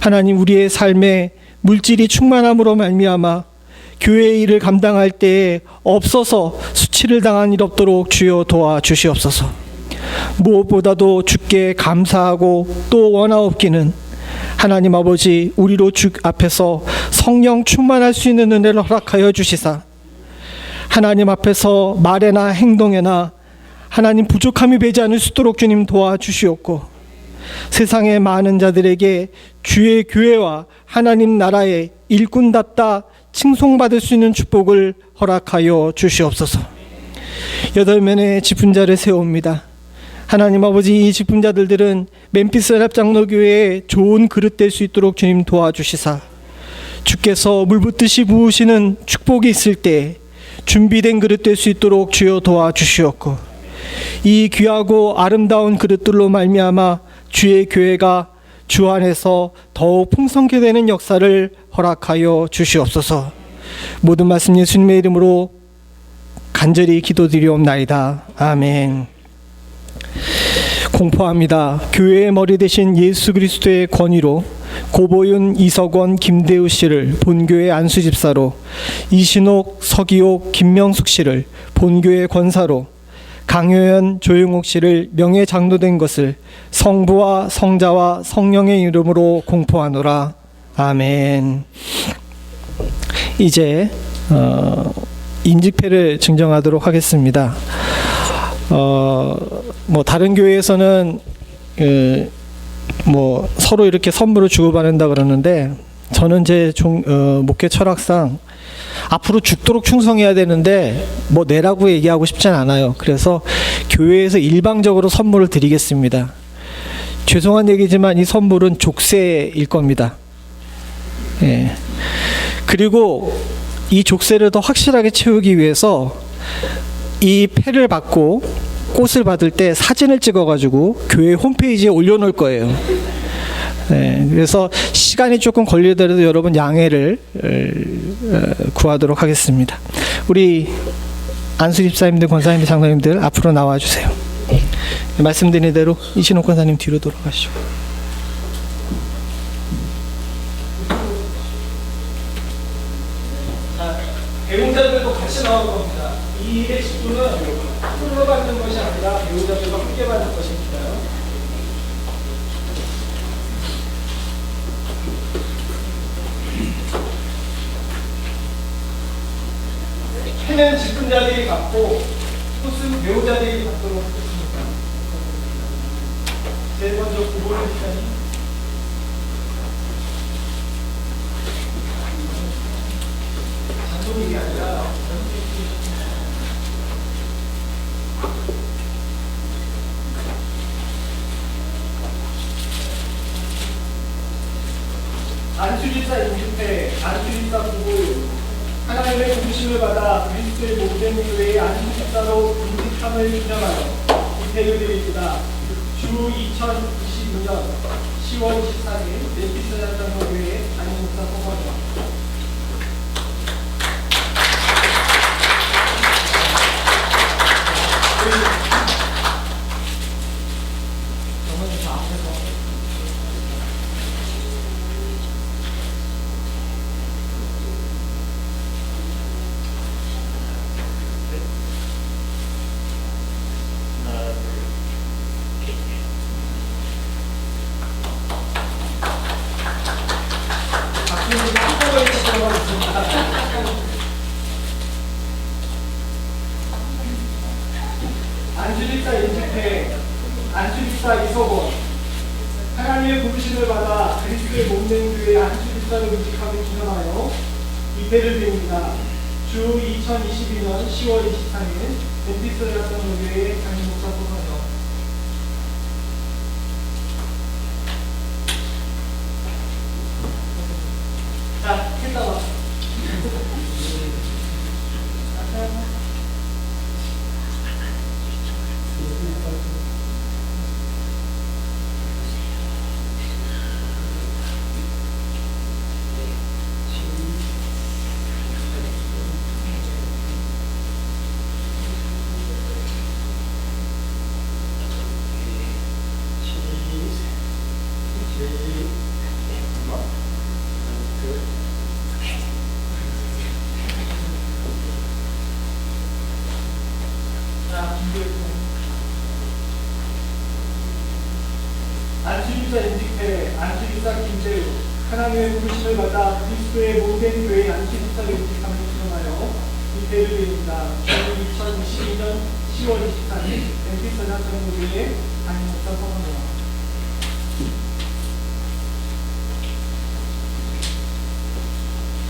S1: 하나님 우리의 삶에 물질이 충만함으로 말미암아 교회의 일을 감당할 때에 없어서 수치를 당한 일 없도록 주여 도와주시옵소서. 무엇보다도 주께 감사하고 또 원하옵기는 하나님 아버지, 우리로 주 앞에서 성령 충만할 수 있는 은혜를 허락하여 주시사 하나님 앞에서 말에나 행동에나 하나님 부족함이 되지 않을 수 있도록 주님 도와주시옵고, 세상의 많은 자들에게 주의 교회와 하나님 나라의 일꾼답다 칭송받을 수 있는 축복을 허락하여 주시옵소서. 8명의 직분자를 세웁니다. 하나님 아버지, 이 직분자들은 멤피스 연합장로교회에 좋은 그릇 될 수 있도록 주님 도와주시사 주께서 물붓듯이 부으시는 축복이 있을 때 준비된 그릇 될 수 있도록 주여 도와주시옵고, 이 귀하고 아름다운 그릇들로 말미암아 주의 교회가 주 안에서 더욱 풍성케 되는 역사를 허락하여 주시옵소서. 모든 말씀 예수님의 이름으로 간절히 기도드리옵나이다. 아멘. 공포합니다. 교회의 머리 대신 예수 그리스도의 권위로 고보윤, 이석원, 김대우 씨를 본교회 안수집사로, 이신옥, 서기옥, 김명숙 씨를 본교회 권사로, 강효연, 조용옥 씨를 명예장로된 것을 성부와 성자와 성령의 이름으로 공포하노라. 아멘. 이제 임직패를 증정하도록 하겠습니다. 뭐 다른 교회에서는 뭐 서로 이렇게 선물을 주고받는다 그러는데, 저는 제 목회 철학상 앞으로 죽도록 충성해야 되는데 뭐 내라고 얘기하고 싶진 않아요. 그래서 교회에서 일방적으로 선물을 드리겠습니다. 죄송한 얘기지만 이 선물은 족쇄일 겁니다. 예. 그리고 이 족쇄를 더 확실하게 채우기 위해서 이 패를 받고 꽃을 받을 때 사진을 찍어가지고 교회 홈페이지에 올려놓을 거예요. 네, 그래서 시간이 조금 걸리더라도 여러분 양해를 구하도록 하겠습니다. 우리 안수 집사님들, 권사님들, 장로님들 앞으로 나와주세요. 말씀드린 대로 이신옥 권사님 뒤로 돌아가시죠. 배우자들도 같이 나올 겁니다. 이 일의 직분은 홀로 받는 것이 아니라 배우자들과 함께 받는 것입니다. 해는 직분자들이 받고 꽃은 배우자들이 받도록 하겠습니다. 제일 먼저 구보를 시작이 장동익이 아니라 안수집사 인집회, 안수집사 구보유 하나님의 부르심을 받아 그리스도의 몸된 교회의 안수집사로 인직함을 기념하여 입회를 드립니다. 주 2026년 10월 24일 멜키세덱 장로교회 담임목사 소감입니다. 안수집사 인집회, 안수집사 이소곤 하나님의 부르심을 받아 그리스도의 몸된 교회의 안수집사로 인직함을 기념하여 입회를 드립니다. 주 2022년 10월 23일 멜키세덱 장로교회 담임목사 소감입니다. 자, 했다가 안수집사 인직회, 안수집사 김재우 하나님의 부르심을 받아 그리스도의 몸된 교회의 안수집사로 인직함을 기념하여 입회를 드립니다. 주 2022년 10월 24일 멜키세덱 장로교회 담임목사 소감입니다.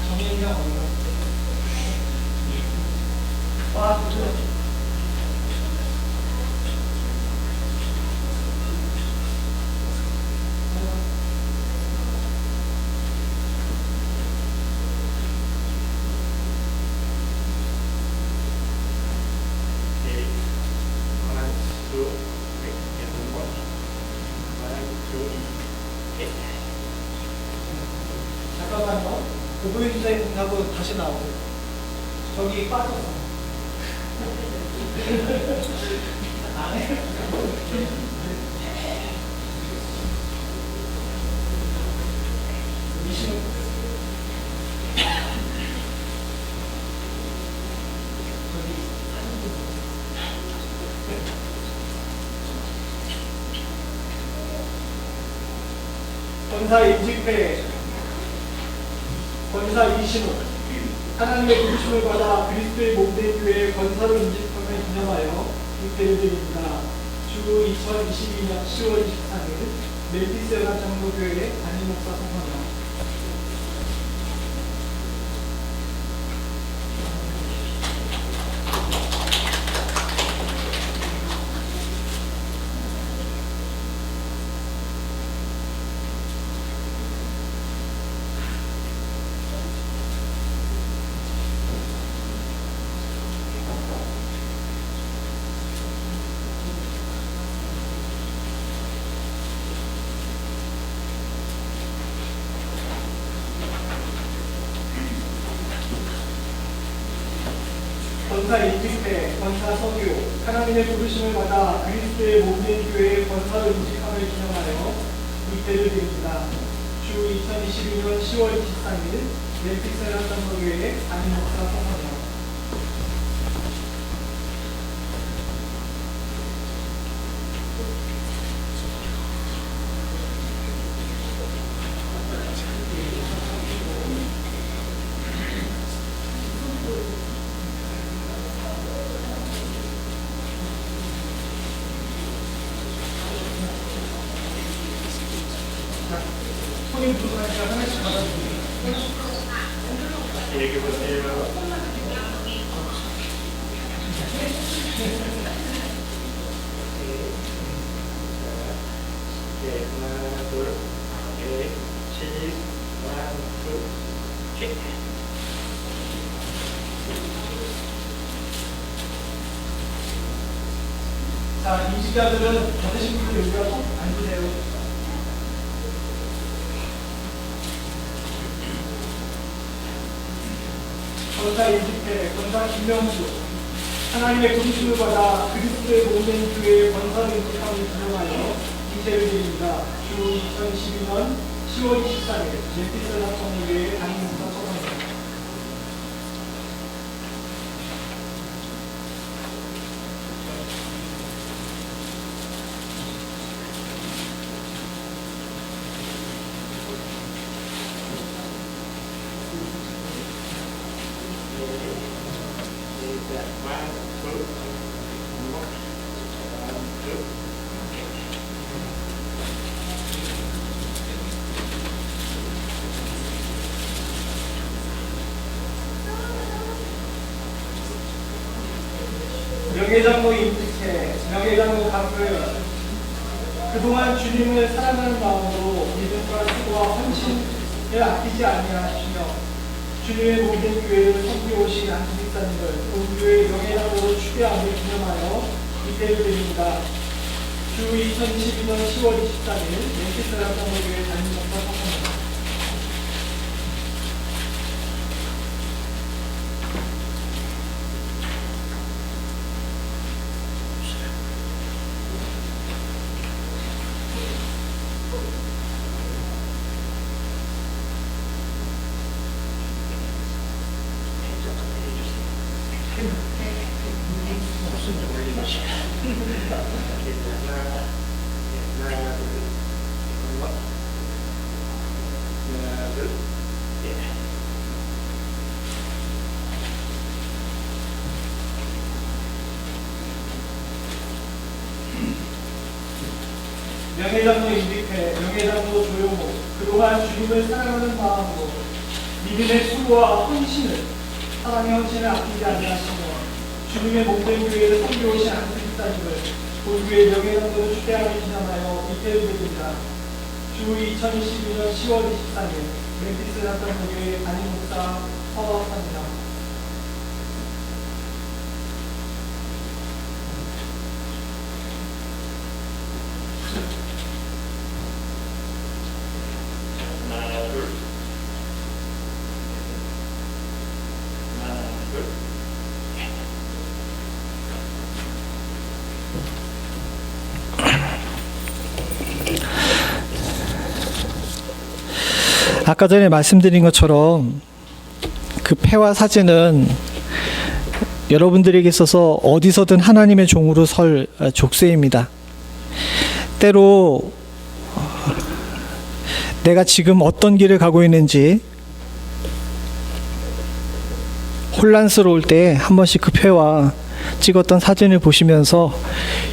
S1: 정의가 뭐예요? 와, 그래. 잠깐만요. 고보유 주사님하고 다시 나오고 저기 빠졌어. 안 해? 권사 인직회, 권사 이신우 하나님의 부르심을 받아 그리스도의 몸된 교회의 권사로 인직함을 기념하여 입회를 드립니다. 주 2022년 10월 23일 멜키세덱 장로교회 담임목사 소감입니다. 권사 인직회, 권사 서교 하나님의 부르심을 받아 그리스도의 몸된 교회의 권사로 인직함을 기념하여 입회를 드립니다. 주 2022년 10월 23일 멜키세덱 장로교회 담임목사 소감입니다. 자, 임직자들은 받으신 분들 여기 와서 앉으세요. 권사 임직회, 권사 김명수, 하나님의 부르심을 받아 그리스도의 몸된 교회의 권사를 임직함을 기념하여 이제를 드립니다. 주 2012년 10월 24일 멤피스 합성교회 담임목사 처방입니다. 명예장로 임직회, 명예장로 강교회, 그동안 주님을 사랑하는 마음으로 믿음과 수고와 헌신을 아끼지 아니하시며 주님의 모든 교회를 섬기오신 안수집사님을 온 교회 명예장로로 추대함을 기념하여 이때를 드립니다. 주 2012년 10월 24일 멤피스 합성교회 담임목사 석호입니다. 명예장로 임직회, 명예장로 조용호, 그동안 주님을 사랑하는 마음으로 믿음의 수고와 헌신을, 사랑의 헌신을 아끼지 아니하시며 주님의 몸된 교회를 섬겨오신 안수집사님을 본 교회 명예장로로 추대하며 기념하여 이때를 드립니다. 주 2012년 10월 23일 멤피스 합성교회 담임목사 서학사입니다. 아까 전에 말씀드린 것처럼 그 패와 사진은 여러분들에게 있어서 어디서든 하나님의 종으로 설 족쇄입니다. 때로 내가 지금 어떤 길을 가고 있는지 혼란스러울 때 한 번씩 그 패와 찍었던 사진을 보시면서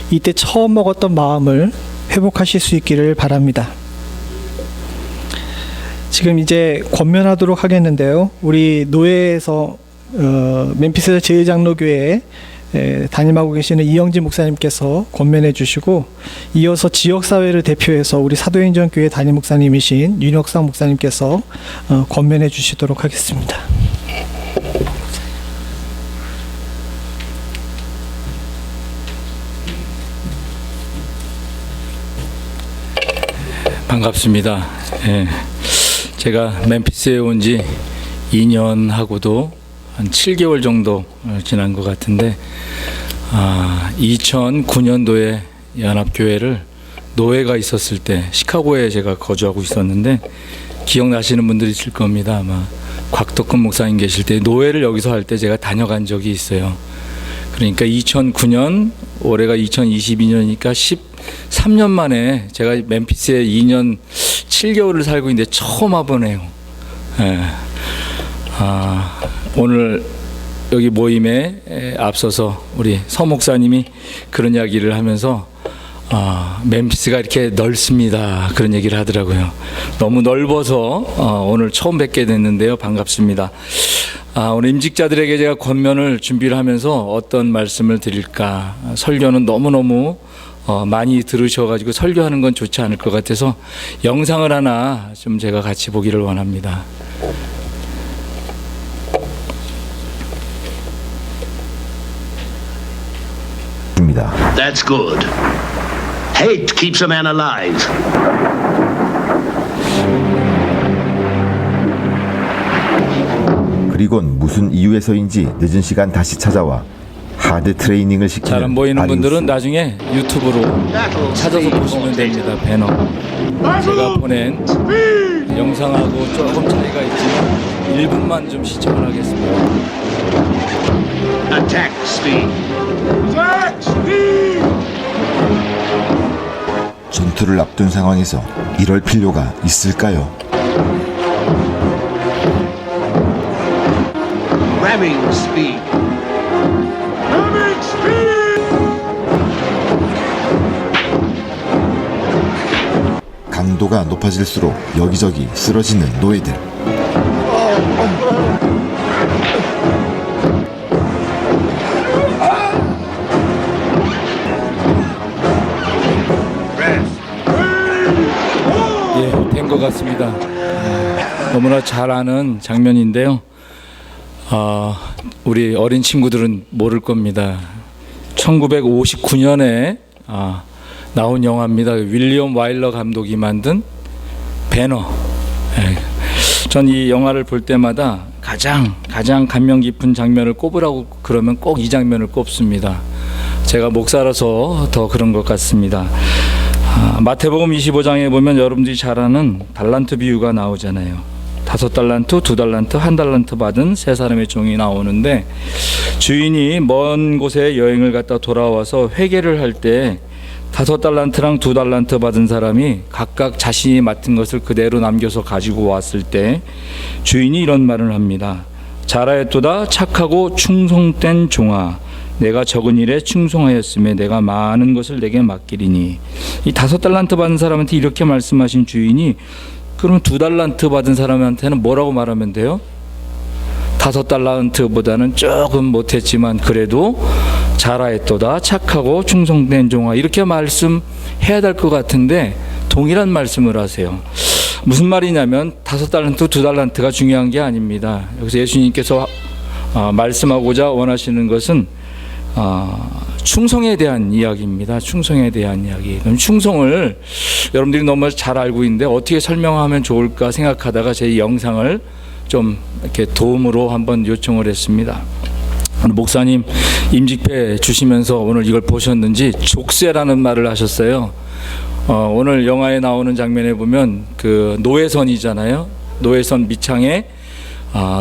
S1: 이때 처음 먹었던 마음을 회복하실 수 있기를 바랍니다. 지금 이제 권면하도록 하겠는데요. 우리 노예에서 멤피스 제1장로교회에 담임하고 계시는 이영진 목사님께서 권면해 주시고, 이어서 지역사회를 대표해서 우리 사도행전교회 담임 목사님이신 윤혁상 목사님께서 권면해 주시도록 하겠습니다.
S4: 반갑습니다. 예. 제가 멤피스에 온 지 2년하고도 한 7개월 정도 지난 것 같은데, 2009년도에 연합교회를 노예가 있었을 때 시카고에 제가 거주하고 있었는데, 기억나시는 분들이 있을 겁니다. 아마 곽덕근 목사님 계실 때 노예를 여기서 할 때 제가 다녀간 적이 있어요. 그러니까 2009년, 올해가 2022년이니까 13년 만에 제가 멤피스에 2년 7개월을 살고 있는데 처음 와보네요. 예. 오늘 여기 모임에 앞서서 우리 서 목사님이 그런 이야기를 하면서 멤피스가 이렇게 넓습니다. 그런 얘기를 하더라고요. 너무 넓어서 오늘 처음 뵙게 됐는데요. 반갑습니다. 오늘 임직자들에게 제가 권면을 준비를 하면서 어떤 말씀을 드릴까. 설교는 너무너무 많이 들으셔가지고 설교하는 건 좋지 않을 것 같아서 영상을 하나 좀 제가 같이 보기를 원합니다.
S5: That's good. Hate keeps a man alive.
S6: 그리곤 무슨 이유에서인지 늦은 시간 다시 찾아와 하드 트레이닝을 시키는
S4: 잘 안 보이는
S6: 아리우스.
S4: 분들은 나중에 유튜브로 찾아서 보시면 됩니다. 배너. 제가 보낸 영상하고 조금 차이가 있지만 1분만 좀 시청을 하겠습니다.
S5: Attack speed.
S6: 전투를 앞둔 상황에서 이럴 필요가 있을까요?
S5: Ramming speed.
S6: 강도가 높아질수록 여기저기 쓰러지는 노예들.
S4: 예, 된 것 같습니다. 너무나 잘 아는 장면인데요. 우리 어린 친구들은 모를 겁니다. 1959년에 나온 영화입니다. 윌리엄 와일러 감독이 만든 배너. 전 이 영화를 볼 때마다 가장 감명 깊은 장면을 꼽으라고 그러면 꼭 이 장면을 꼽습니다. 제가 목사라서 더 그런 것 같습니다. 마태복음 25장에 보면 여러분들이 잘 아는 달란트 비유가 나오잖아요. 5달란트, 2달란트, 1달란트 받은 세 사람의 종이 나오는데 주인이 먼 곳에 여행을 갔다 돌아와서 회개를 할 때 5달란트랑 2달란트 받은 사람이 각각 자신이 맡은 것을 그대로 남겨서 가지고 왔을 때 주인이 이런 말을 합니다. 잘하였도다 착하고 충성된 종아, 내가 적은 일에 충성하였으며 내가 많은 것을 내게 맡기리니. 이 5달란트 받은 사람한테 이렇게 말씀하신 주인이 그럼 2달란트 받은 사람한테는 뭐라고 말하면 돼요? 5달란트보다는 조금 못했지만 그래도 잘하였도다 착하고 충성된 종아, 이렇게 말씀해야 될 것 같은데 동일한 말씀을 하세요. 무슨 말이냐면 5달란트, 2달란트가 중요한 게 아닙니다. 여기서 예수님께서 말씀하고자 원하시는 것은 충성에 대한 이야기입니다. 충성에 대한 이야기. 그럼 충성을 여러분들이 너무 잘 알고 있는데 어떻게 설명하면 좋을까 생각하다가 제 영상을 좀 이렇게 도움으로 한번 요청을 했습니다. 오늘 목사님 임직회 주시면서 오늘 이걸 보셨는지 족쇄라는 말을 하셨어요. 오늘 영화에 나오는 장면에 보면 그 노예선이잖아요. 노예선 밑창에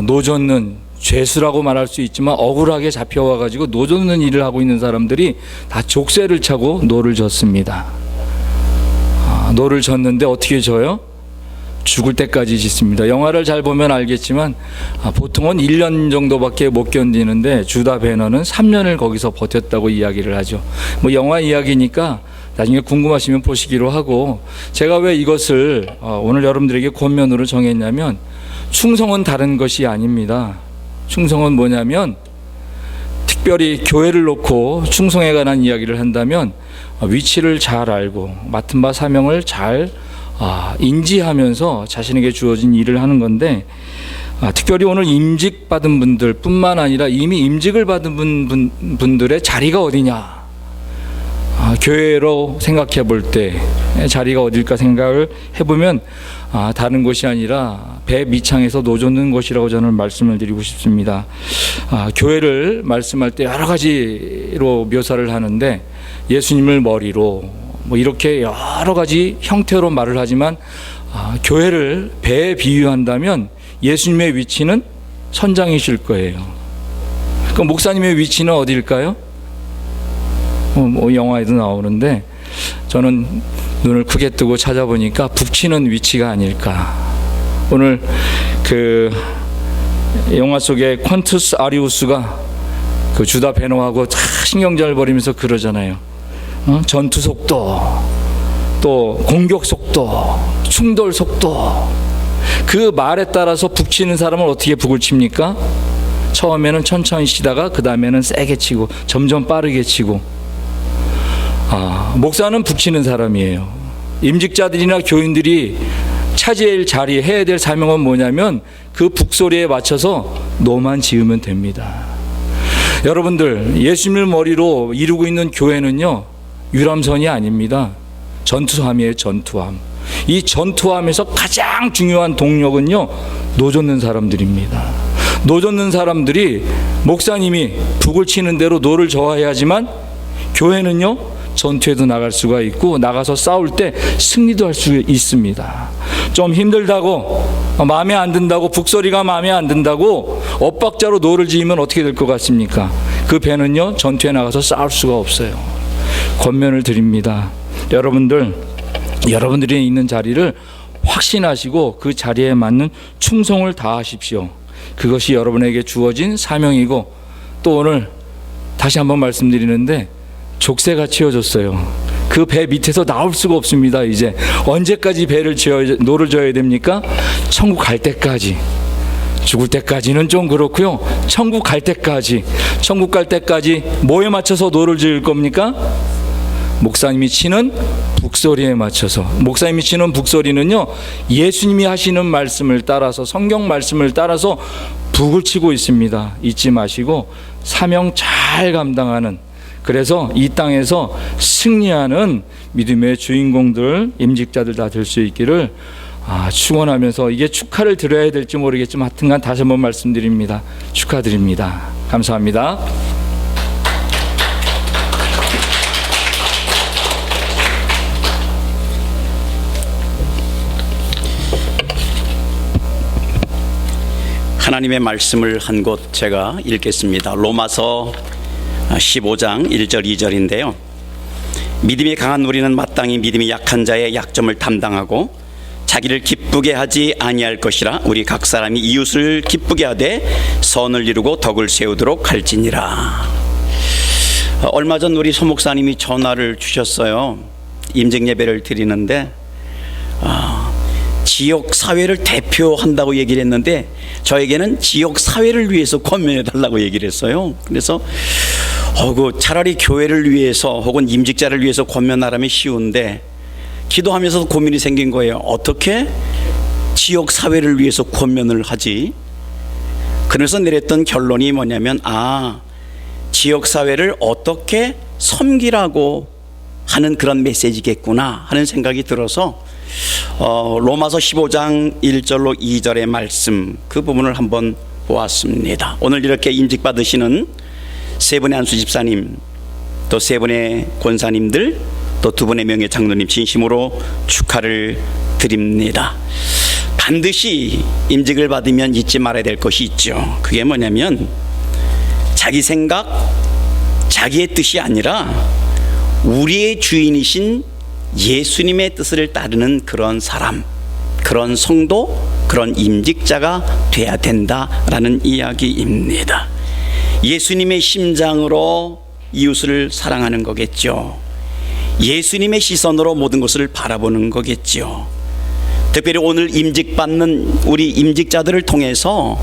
S4: 노 젓는 죄수라고 말할 수 있지만 억울하게 잡혀와 가지고 노 젓는 일을 하고 있는 사람들이 다 족쇄를 차고 노를 젓습니다. 노를 젓는데 어떻게 져요? 죽을 때까지 짓습니다. 영화를 잘 보면 알겠지만 보통은 1년 정도밖에 못 견디는데 주다 배너는 3년을 거기서 버텼다고 이야기를 하죠. 뭐 영화 이야기니까 나중에 궁금하시면 보시기로 하고, 제가 왜 이것을 오늘 여러분들에게 권면으로 정했냐면 충성은 다른 것이 아닙니다. 충성은 뭐냐면 특별히 교회를 놓고 충성에 관한 이야기를 한다면 위치를 잘 알고 맡은 바 사명을 잘 인지하면서 자신에게 주어진 일을 하는 건데, 특별히 오늘 임직 받은 분들 뿐만 아니라 이미 임직을 받은 분들의 자리가 어디냐, 교회로 생각해 볼 때 자리가 어딜까 생각을 해보면 다른 곳이 아니라 배 밑창에서 노 젓는 것이라고 저는 말씀을 드리고 싶습니다. 교회를 말씀할 때 여러 가지로 묘사를 하는데 예수님을 머리로 뭐 이렇게 여러 가지 형태로 말을 하지만 교회를 배에 비유한다면 예수님의 위치는 선장이실 거예요. 그럼 목사님의 위치는 어디일까요? 뭐 영화에도 나오는데 저는 눈을 크게 뜨고 찾아보니까 북치는 위치가 아닐까. 오늘 그 영화 속에 퀀투스 아리우스가 그 주다 베노하고 신경전을 벌이면서 그러잖아요. 전투 속도, 또 공격 속도, 충돌 속도, 그 말에 따라서 북치는 사람은 어떻게 북을 칩니까? 처음에는 천천히 치다가 그 다음에는 세게 치고 점점 빠르게 치고. 목사는 북치는 사람이에요. 임직자들이나 교인들이 차지할 자리, 해야 될 사명은 뭐냐면 그 북소리에 맞춰서 노만 지으면 됩니다. 여러분들, 예수님을 머리로 이루고 있는 교회는요, 유람선이 아닙니다. 전투함이에요. 전투함. 이 전투함에서 가장 중요한 동력은요, 노젓는 사람들입니다. 노젓는 사람들이, 목사님이 북을 치는 대로 노를 저어야지만 교회는요, 전투에도 나갈 수가 있고 나가서 싸울 때 승리도 할 수 있습니다. 좀 힘들다고, 마음에 안 든다고, 북소리가 마음에 안 든다고 엇박자로 노를 지으면 어떻게 될 것 같습니까? 그 배는요, 전투에 나가서 싸울 수가 없어요. 권면을 드립니다. 여러분들이 있는 자리를 확신하시고 그 자리에 맞는 충성을 다하십시오. 그것이 여러분에게 주어진 사명이고, 또 오늘 다시 한번 말씀드리는데, 족쇄가 치워졌어요. 그 배 밑에서 나올 수가 없습니다. 이제 언제까지 노를 저어야 됩니까? 천국 갈 때까지. 죽을 때까지는 좀 그렇고요. 천국 갈 때까지 뭐에 맞춰서 노를 지을 겁니까? 목사님이 치는 북소리에 맞춰서. 목사님이 치는 북소리는요, 예수님이 하시는 말씀을 따라서, 성경 말씀을 따라서 북을 치고 있습니다. 잊지 마시고 사명 잘 감당하는, 그래서 이 땅에서 승리하는 믿음의 주인공들, 임직자들 다 될 수 있기를 축원하면서, 이게 축하를 드려야 될지 모르겠지만 하여튼간 다시 한번 말씀드립니다. 축하드립니다. 감사합니다.
S7: 하나님의 말씀을 한 곳 제가 읽겠습니다. 로마서 15장 1절 2절인데요. 믿음이 강한 우리는 마땅히 믿음이 약한 자의 약점을 담당하고 자기를 기쁘게 하지 아니할 것이라 우리 각 사람이 이웃을 기쁘게 하되 선을 이루고 덕을 세우도록 할지니라. 얼마 전 우리 소 목사님이 전화를 주셨어요. 임직 예배를 드리는데 지역 사회를 대표한다고 얘기를 했는데 저에게는 지역 사회를 위해서 권면해 달라고 얘기를 했어요. 그래서 차라리 교회를 위해서 혹은 임직자를 위해서 권면하라면 쉬운데, 기도하면서도 고민이 생긴 거예요. 어떻게 지역 사회를 위해서 권면을 하지? 그래서 내렸던 결론이 뭐냐면, 지역 사회를 어떻게 섬기라고 하는 그런 메시지겠구나 하는 생각이 들어서 로마서 15장 1절로 2절의 말씀, 그 부분을 한번 보았습니다. 오늘 이렇게 임직 받으시는 세 분의 안수 집사님, 또 세 분의 권사님들, 또 두 분의 명예 장로님 진심으로 축하를 드립니다. 반드시 임직을 받으면 잊지 말아야 될 것이 있죠. 그게 뭐냐면 자기 생각, 자기의 뜻이 아니라 우리의 주인이신 예수님의 뜻을 따르는 그런 사람, 그런 성도, 그런 임직자가 돼야 된다라는 이야기입니다. 예수님의 심장으로 이웃을 사랑하는 거겠죠. 예수님의 시선으로 모든 것을 바라보는 거겠죠. 특별히 오늘 임직받는 우리 임직자들을 통해서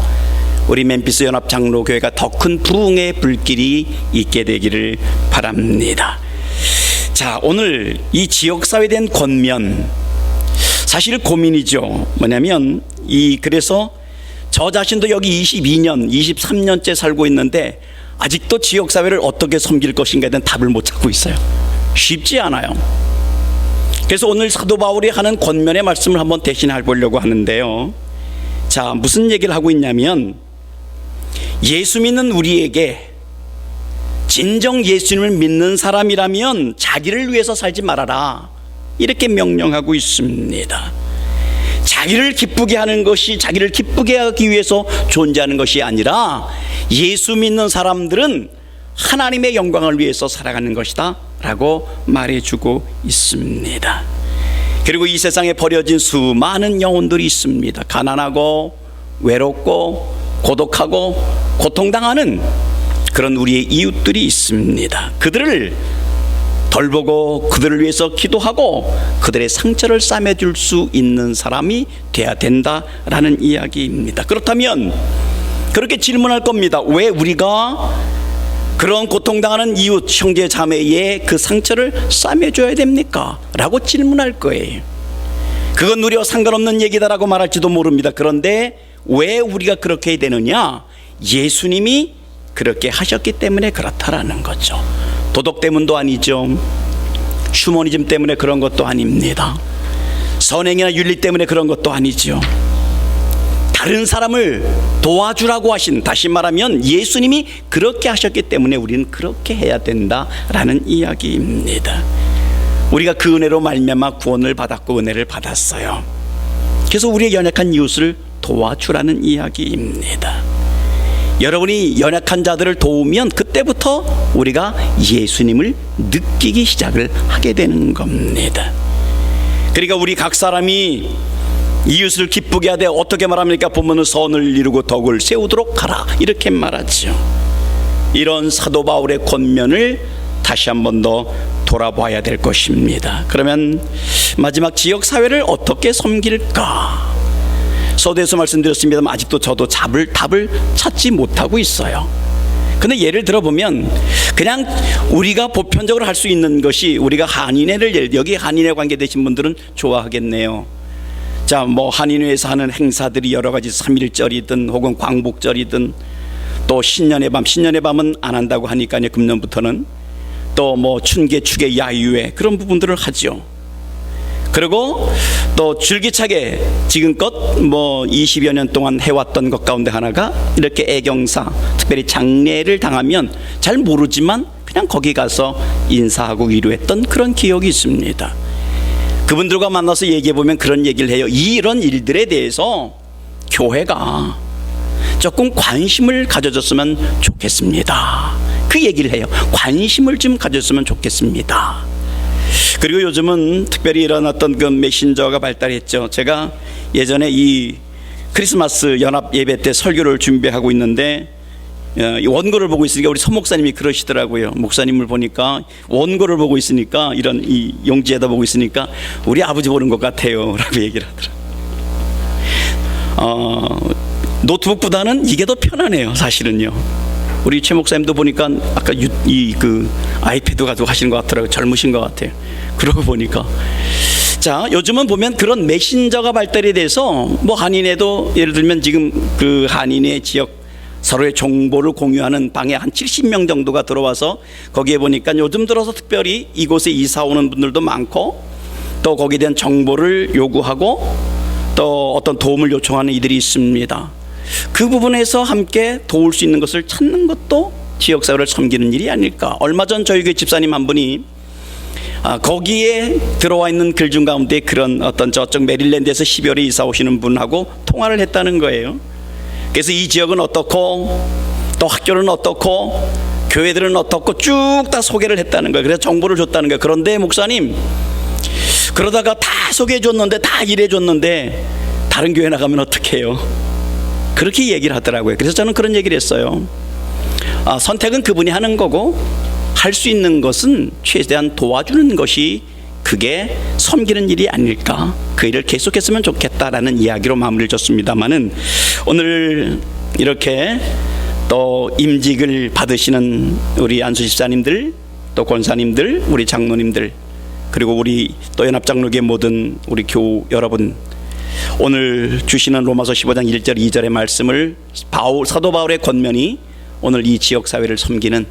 S7: 우리 멤피스 연합장로교회가 더 큰 부흥의 불길이 있게 되기를 바랍니다. 자, 오늘 이 지역사회에 대한 권면, 사실 고민이죠. 뭐냐면 그래서 저 자신도 여기 22년, 23년째 살고 있는데 아직도 지역사회를 어떻게 섬길 것인가에 대한 답을 못 찾고 있어요. 쉽지 않아요. 그래서 오늘 사도 바울이 하는 권면의 말씀을 한번 대신해 보려고 하는데요. 자, 무슨 얘기를 하고 있냐면, 예수 믿는 우리에게, 진정 예수님을 믿는 사람이라면 자기를 위해서 살지 말아라, 이렇게 명령하고 있습니다. 자기를 기쁘게 하는 것이, 자기를 기쁘게 하기 위해서 존재하는 것이 아니라 예수 믿는 사람들은 하나님의 영광을 위해서 살아가는 것이다 라고 말해주고 있습니다. 그리고 이 세상에 버려진 수많은 영혼들이 있습니다. 가난하고 외롭고 고독하고 고통당하는 그런 우리의 이웃들이 있습니다. 그들을 돌보고 그들을 위해서 기도하고 그들의 상처를 싸매줄 수 있는 사람이 돼야 된다라는 이야기입니다. 그렇다면 그렇게 질문할 겁니다. 왜 우리가 그런 고통당하는 이웃 형제 자매의 그 상처를 싸매줘야 됩니까? 라고 질문할 거예요. 그건 우리와 상관없는 얘기다라고 말할지도 모릅니다. 그런데 왜 우리가 그렇게 해야 되느냐? 예수님이 그렇게 하셨기 때문에 그렇다라는 거죠. 도덕 때문도 아니죠. 휴머니즘 때문에 그런 것도 아닙니다. 선행이나 윤리 때문에 그런 것도 아니죠. 다른 사람을 도와주라고 하신, 다시 말하면 예수님이 그렇게 하셨기 때문에 우리는 그렇게 해야 된다라는 이야기입니다. 우리가 그 은혜로 말미암아 구원을 받았고 은혜를 받았어요. 그래서 우리의 연약한 이웃을 도와주라는 이야기입니다. 여러분이 연약한 자들을 도우면 그때부터 우리가 예수님을 느끼기 시작을 하게 되는 겁니다. 그러니까 우리 각 사람이 이웃을 기쁘게 하되 어떻게 말합니까? 보면은 선을 이루고 덕을 세우도록 하라, 이렇게 말하죠. 이런 사도 바울의 권면을 다시 한 번 더 돌아봐야 될 것입니다. 그러면 마지막 지역 사회를 어떻게 섬길까? 서두에서 말씀드렸습니다만 아직도 저도 답을 찾지 못하고 있어요. 근데 예를 들어보면 그냥 우리가 보편적으로 할 수 있는 것이, 우리가 한인회를, 여기 한인회 관계되신 분들은 좋아하겠네요. 자, 뭐 한인회에서 하는 행사들이 여러 가지 3.1절이든 혹은 광복절이든 또 신년의 밤은 안 한다고 하니까요, 금년부터는. 또 뭐 춘계, 추계, 야유회 그런 부분들을 하죠. 그리고 또 줄기차게 지금껏 뭐 20여 년 동안 해왔던 것 가운데 하나가 이렇게 애경사, 특별히 장례를 당하면 잘 모르지만 그냥 거기 가서 인사하고 위로했던 그런 기억이 있습니다. 그분들과 만나서 얘기해보면 그런 얘기를 해요. 이런 일들에 대해서 교회가 조금 관심을 가져줬으면 좋겠습니다. 그 얘기를 해요. 관심을 좀 가졌으면 좋겠습니다. 그리고 요즘은 특별히 일어났던 그 메신저가 발달했죠. 제가 예전에 이 크리스마스 연합 예배 때 설교를 준비하고 있는데 원고를 보고 있으니까 우리 서 목사님이 그러시더라고요. 목사님을 보니까 원고를 보고 있으니까, 이런 이 용지에다 보고 있으니까 우리 아버지 보는 것 같아요 라고 얘기를 하더라고요. 노트북보다는 이게 더 편하네요, 사실은요. 우리 최 목사님도 보니까 아까 그 아이패드 가지고 하시는 것 같더라고요. 젊으신 것 같아요. 그러고 보니까. 자, 요즘은 보면 그런 메신저가 발달이 돼서 뭐 한인회도 예를 들면 지금 그 한인회 지역 서로의 정보를 공유하는 방에 한 70명 정도가 들어와서 거기에 보니까 요즘 들어서 특별히 이곳에 이사 오는 분들도 많고 또 거기에 대한 정보를 요구하고 또 어떤 도움을 요청하는 이들이 있습니다. 그 부분에서 함께 도울 수 있는 것을 찾는 것도 지역사회를 섬기는 일이 아닐까. 얼마 전 저희 교회 집사님 한 분이 거기에 들어와 있는 글 중 가운데 그런 어떤 저쪽 메릴랜드에서 12월에 이사 오시는 분하고 통화를 했다는 거예요. 그래서 이 지역은 어떻고 또 학교는 어떻고 교회들은 어떻고 쭉 다 소개를 했다는 거예요. 그래서 정보를 줬다는 거예요. 그런데 목사님, 그러다가 다 소개해 줬는데, 다 일해 줬는데 다른 교회 나가면 어떡해요? 그렇게 얘기를 하더라고요. 그래서 저는 그런 얘기를 했어요. 선택은 그분이 하는 거고 할 수 있는 것은 최대한 도와주는 것이 그게 섬기는 일이 아닐까. 그 일을 계속했으면 좋겠다라는 이야기로 마무리를 줬습니다마는, 오늘 이렇게 또 임직을 받으시는 우리 안수 집사님들, 또 권사님들, 우리 장로님들, 그리고 우리 또 연합장로계 모든 우리 교우 여러분, 오늘 주시는 로마서 15장 1절 2절의 말씀을 사도 바울의 권면이 오늘 이 지역사회를 섬기는,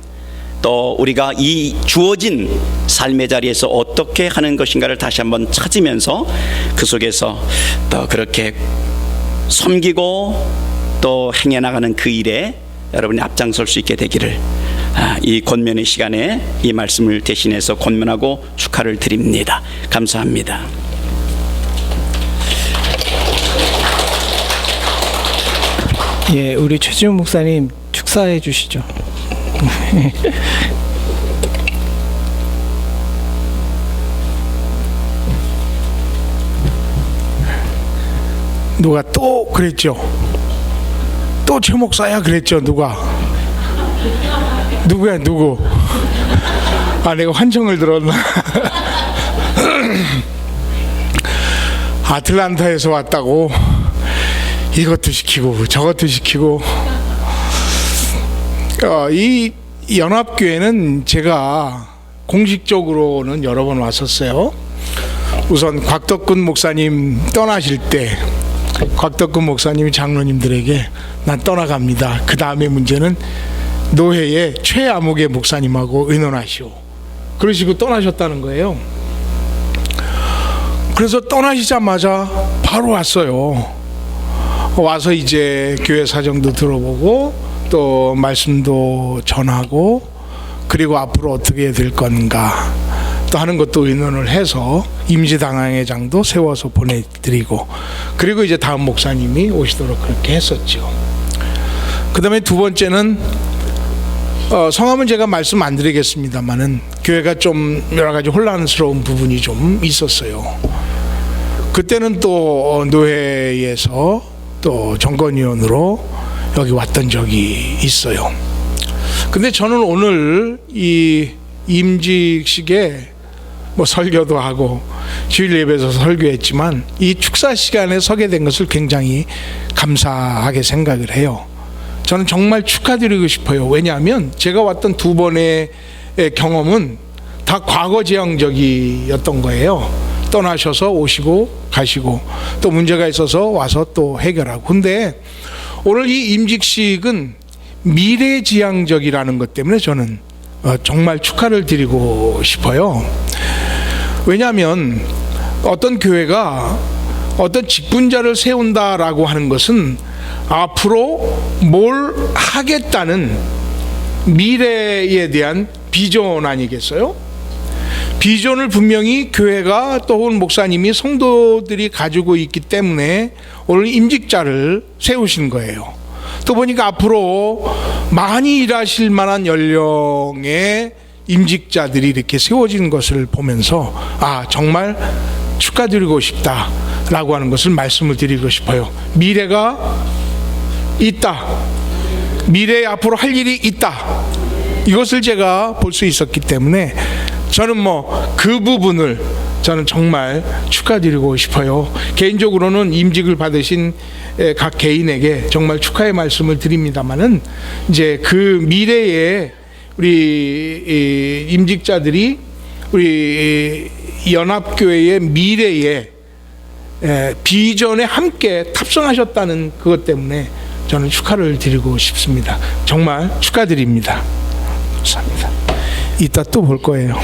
S7: 또 우리가 이 주어진 삶의 자리에서 어떻게 하는 것인가를 다시 한번 찾으면서 그 속에서 또 그렇게 섬기고 또 행해나가는 그 일에 여러분이 앞장설 수 있게 되기를, 이 권면의 시간에 이 말씀을 대신해서 권면하고 축하를 드립니다. 감사합니다.
S1: 예, 우리 최지훈 목사님 축사해 주시죠.
S3: 누가 또 그랬죠? 또 최 목사야 그랬죠? 누가? 누구야, 누구? 내가 환청을 들었나? 아틀란타에서 왔다고 이것도 시키고 저것도 시키고. 이 연합교회는 제가 공식적으로는 여러 번 왔었어요. 우선 곽덕근 목사님 떠나실 때 곽덕근 목사님이 장로님들에게 난 떠나갑니다. 그 다음에 문제는 노회의 최아무개 목사님하고 의논하시오. 그러시고 떠나셨다는 거예요. 그래서 떠나시자마자 바로 왔어요. 와서 이제 교회 사정도 들어보고 또 말씀도 전하고 그리고 앞으로 어떻게 될 건가 또 하는 것도 의논을 해서 임시당회장도 세워서 보내드리고 그리고 이제 다음 목사님이 오시도록 그렇게 했었죠. 그 다음에 두 번째는 성함은 제가 말씀 안 드리겠습니다만은 교회가 좀 여러 가지 혼란스러운 부분이 좀 있었어요. 그때는 또 노회에서 또 정권위원으로 여기 왔던 적이 있어요. 근데 저는 오늘 이 임직식에 뭐 설교도 하고 주일 예배에서 설교했지만 이 축사 시간에 서게 된 것을 굉장히 감사하게 생각을 해요. 저는 정말 축하드리고 싶어요. 왜냐하면 제가 왔던 두 번의 경험은 다 과거지향적이었던 거예요. 떠나셔서 오시고 가시고 또 문제가 있어서 와서 또 해결하고. 근데 오늘 이 임직식은 미래지향적이라는 것 때문에 저는 정말 축하를 드리고 싶어요. 왜냐하면 어떤 교회가 어떤 직분자를 세운다라고 하는 것은 앞으로 뭘 하겠다는 미래에 대한 비전 아니겠어요? 비전을 분명히 교회가 또 혹은 목사님이 성도들이 가지고 있기 때문에 오늘 임직자를 세우신 거예요. 또 보니까 앞으로 많이 일하실 만한 연령의 임직자들이 이렇게 세워진 것을 보면서 정말 축하드리고 싶다라고 하는 것을 말씀을 드리고 싶어요. 미래가 있다. 미래에 앞으로 할 일이 있다. 이것을 제가 볼 수 있었기 때문에 저는 그 부분을 저는 정말 축하드리고 싶어요. 개인적으로는 임직을 받으신 각 개인에게 정말 축하의 말씀을 드립니다만은 이제 그 미래에 우리 임직자들이 우리 연합교회의 미래에 비전에 함께 탑승하셨다는 그것 때문에 저는 축하를 드리고 싶습니다. 정말 축하드립니다. 감사합니다. 이따 또 볼 거예요.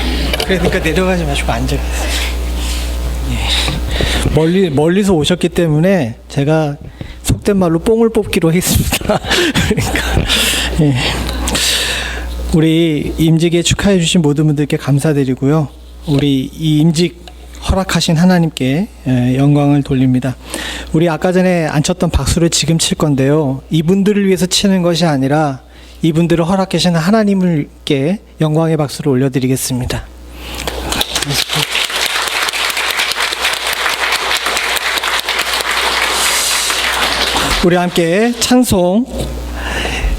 S1: 그러니까 내려가지 마시고 앉아계세요. 멀리서 오셨기 때문에 제가 속된 말로 뽕을 뽑기로 했습니다. 그러니까 우리 임직에 축하해 주신 모든 분들께 감사드리고요. 우리 이 임직 허락하신 하나님께 영광을 돌립니다. 우리 아까 전에 안 쳤던 박수를 지금 칠 건데요. 이분들을 위해서 치는 것이 아니라 이분들을 허락하신 하나님께 영광의 박수를 올려드리겠습니다. 우리 함께 찬송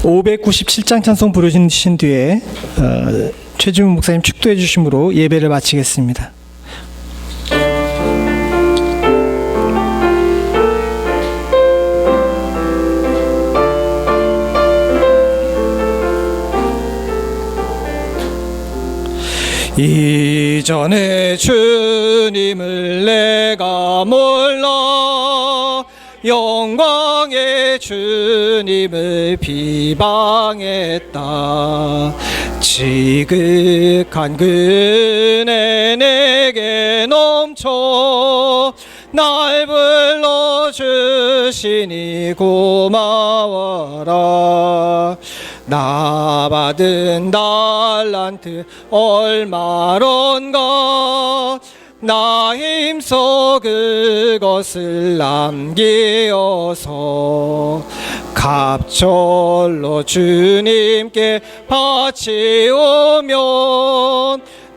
S1: 597장 찬송 부르신 뒤에 최지문 목사님 축도해 주심으로 예배를 마치겠습니다. 이전에 주님을 내가 몰라 영광의 주님을 비방했다. 지극한 그네 내게 넘쳐 날 불러주시니 고마워라. 나 받은 달란트 얼마론가 나 힘써 그것을 남기어서 갑절로 주님께 바치오면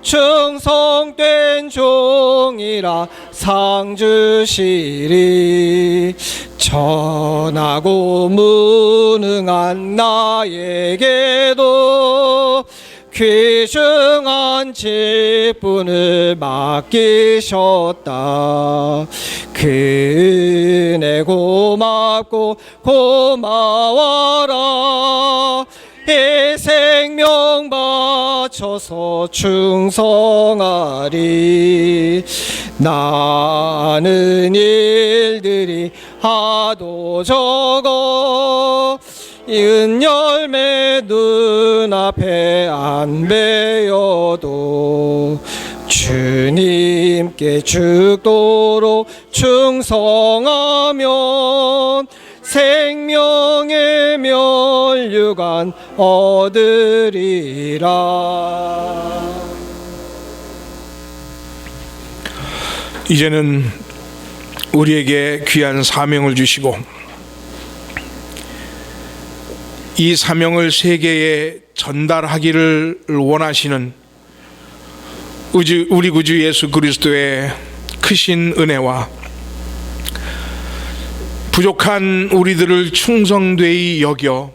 S1: 충성된 종이라 상 주시리. 천하고 무능한 나에게도 귀중한 직분을 맡기셨다. 그 은혜 고맙고 고마워라. 이 생명 바쳐서 충성하리. 나는 일들이 하도 적어 이은 열매 눈앞에 안 베어도 주님께 죽도록 충성하면 생명의 면류관 얻으리라.
S3: 이제는 우리에게 귀한 사명을 주시고 이 사명을 세계에 전달하기를 원하시는 우리 구주 예수 그리스도의 크신 은혜와 부족한 우리들을 충성되이 여겨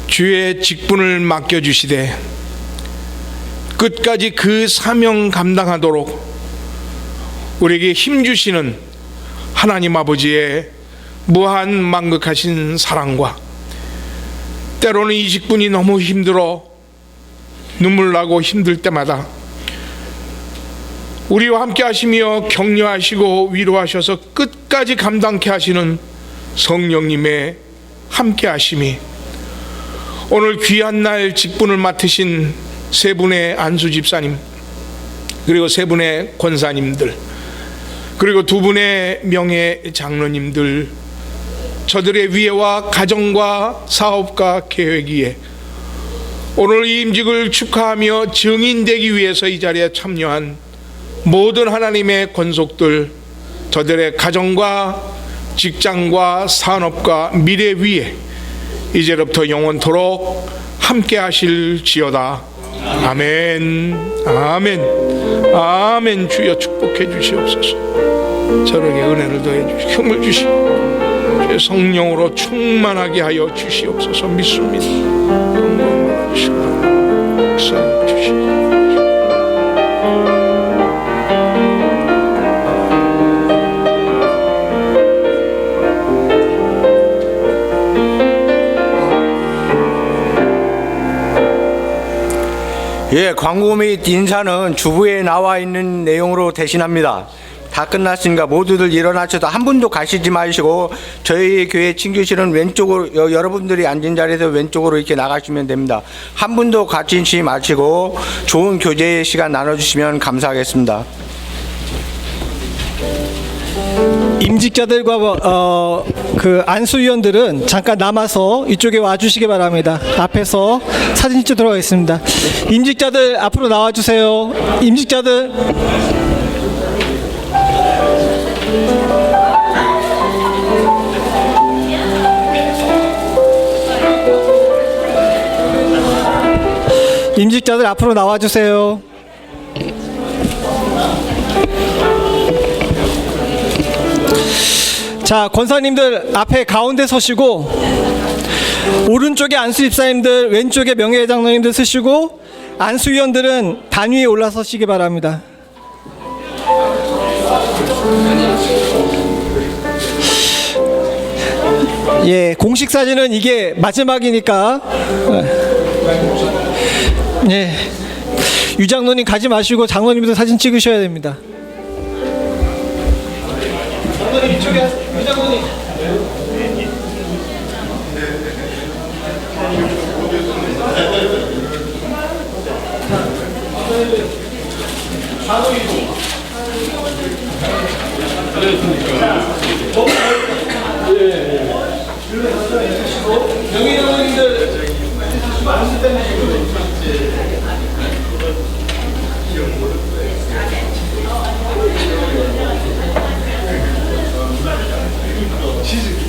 S3: 주의 직분을 맡겨주시되 끝까지 그 사명 감당하도록 우리에게 힘주시는 하나님 아버지의 무한 만극하신 사랑과 때로는 이 직분이 너무 힘들어 눈물 나고 힘들 때마다 우리와 함께 하시며 격려하시고 위로하셔서 끝까지 감당케 하시는 성령님의 함께 하심이 오늘 귀한 날 직분을 맡으신 세 분의 안수 집사님, 그리고 세 분의 권사님들, 그리고 두 분의 명예 장로님들, 저들의 위해와 가정과 사업과 계획 위에 오늘 이 임직을 축하하며 증인되기 위해서 이 자리에 참여한 모든 하나님의 권속들, 저들의 가정과 직장과 산업과 미래 위에 이제부터 영원토록 함께 하실지어다. 아멘, 아멘, 아멘. 주여 축복해 주시옵소서. 저에게 은혜를 더해 주시고 힘을 주시고 주의 성령으로 충만하게 하여 주시옵소서. 믿습니다. 역사해 주시옵소서.
S2: 예, 광고 및 인사는 주부에 나와 있는 내용으로 대신합니다. 다 끝났으니까 모두들 일어나셔서 한 분도 가시지 마시고 저희 교회 친교실은 왼쪽으로, 여러분들이 앉은 자리에서 왼쪽으로 이렇게 나가시면 됩니다. 한 분도 가시지 마시고 좋은 교제 시간 나눠주시면 감사하겠습니다.
S1: 임직자들과 그 안수위원들은 잠깐 남아서 이쪽에 와주시기 바랍니다. 앞에서 사진 찍도록 하겠습니다. 임직자들 앞으로 나와주세요. 임직자들. 임직자들 앞으로 나와주세요. 자, 권사님들 앞에 가운데 서시고 오른쪽에 안수 집사님들, 왼쪽에 명예회장님들 서시고 안수위원들은 단 위에 올라서시기 바랍니다. 예, 공식 사진은 이게 마지막이니까 예, 유장로님 가지 마시고 장로님도 사진 찍으셔야 됩니다. 장로님 이쪽에 유장로님. 명예장로님들 안수 때문에 지지.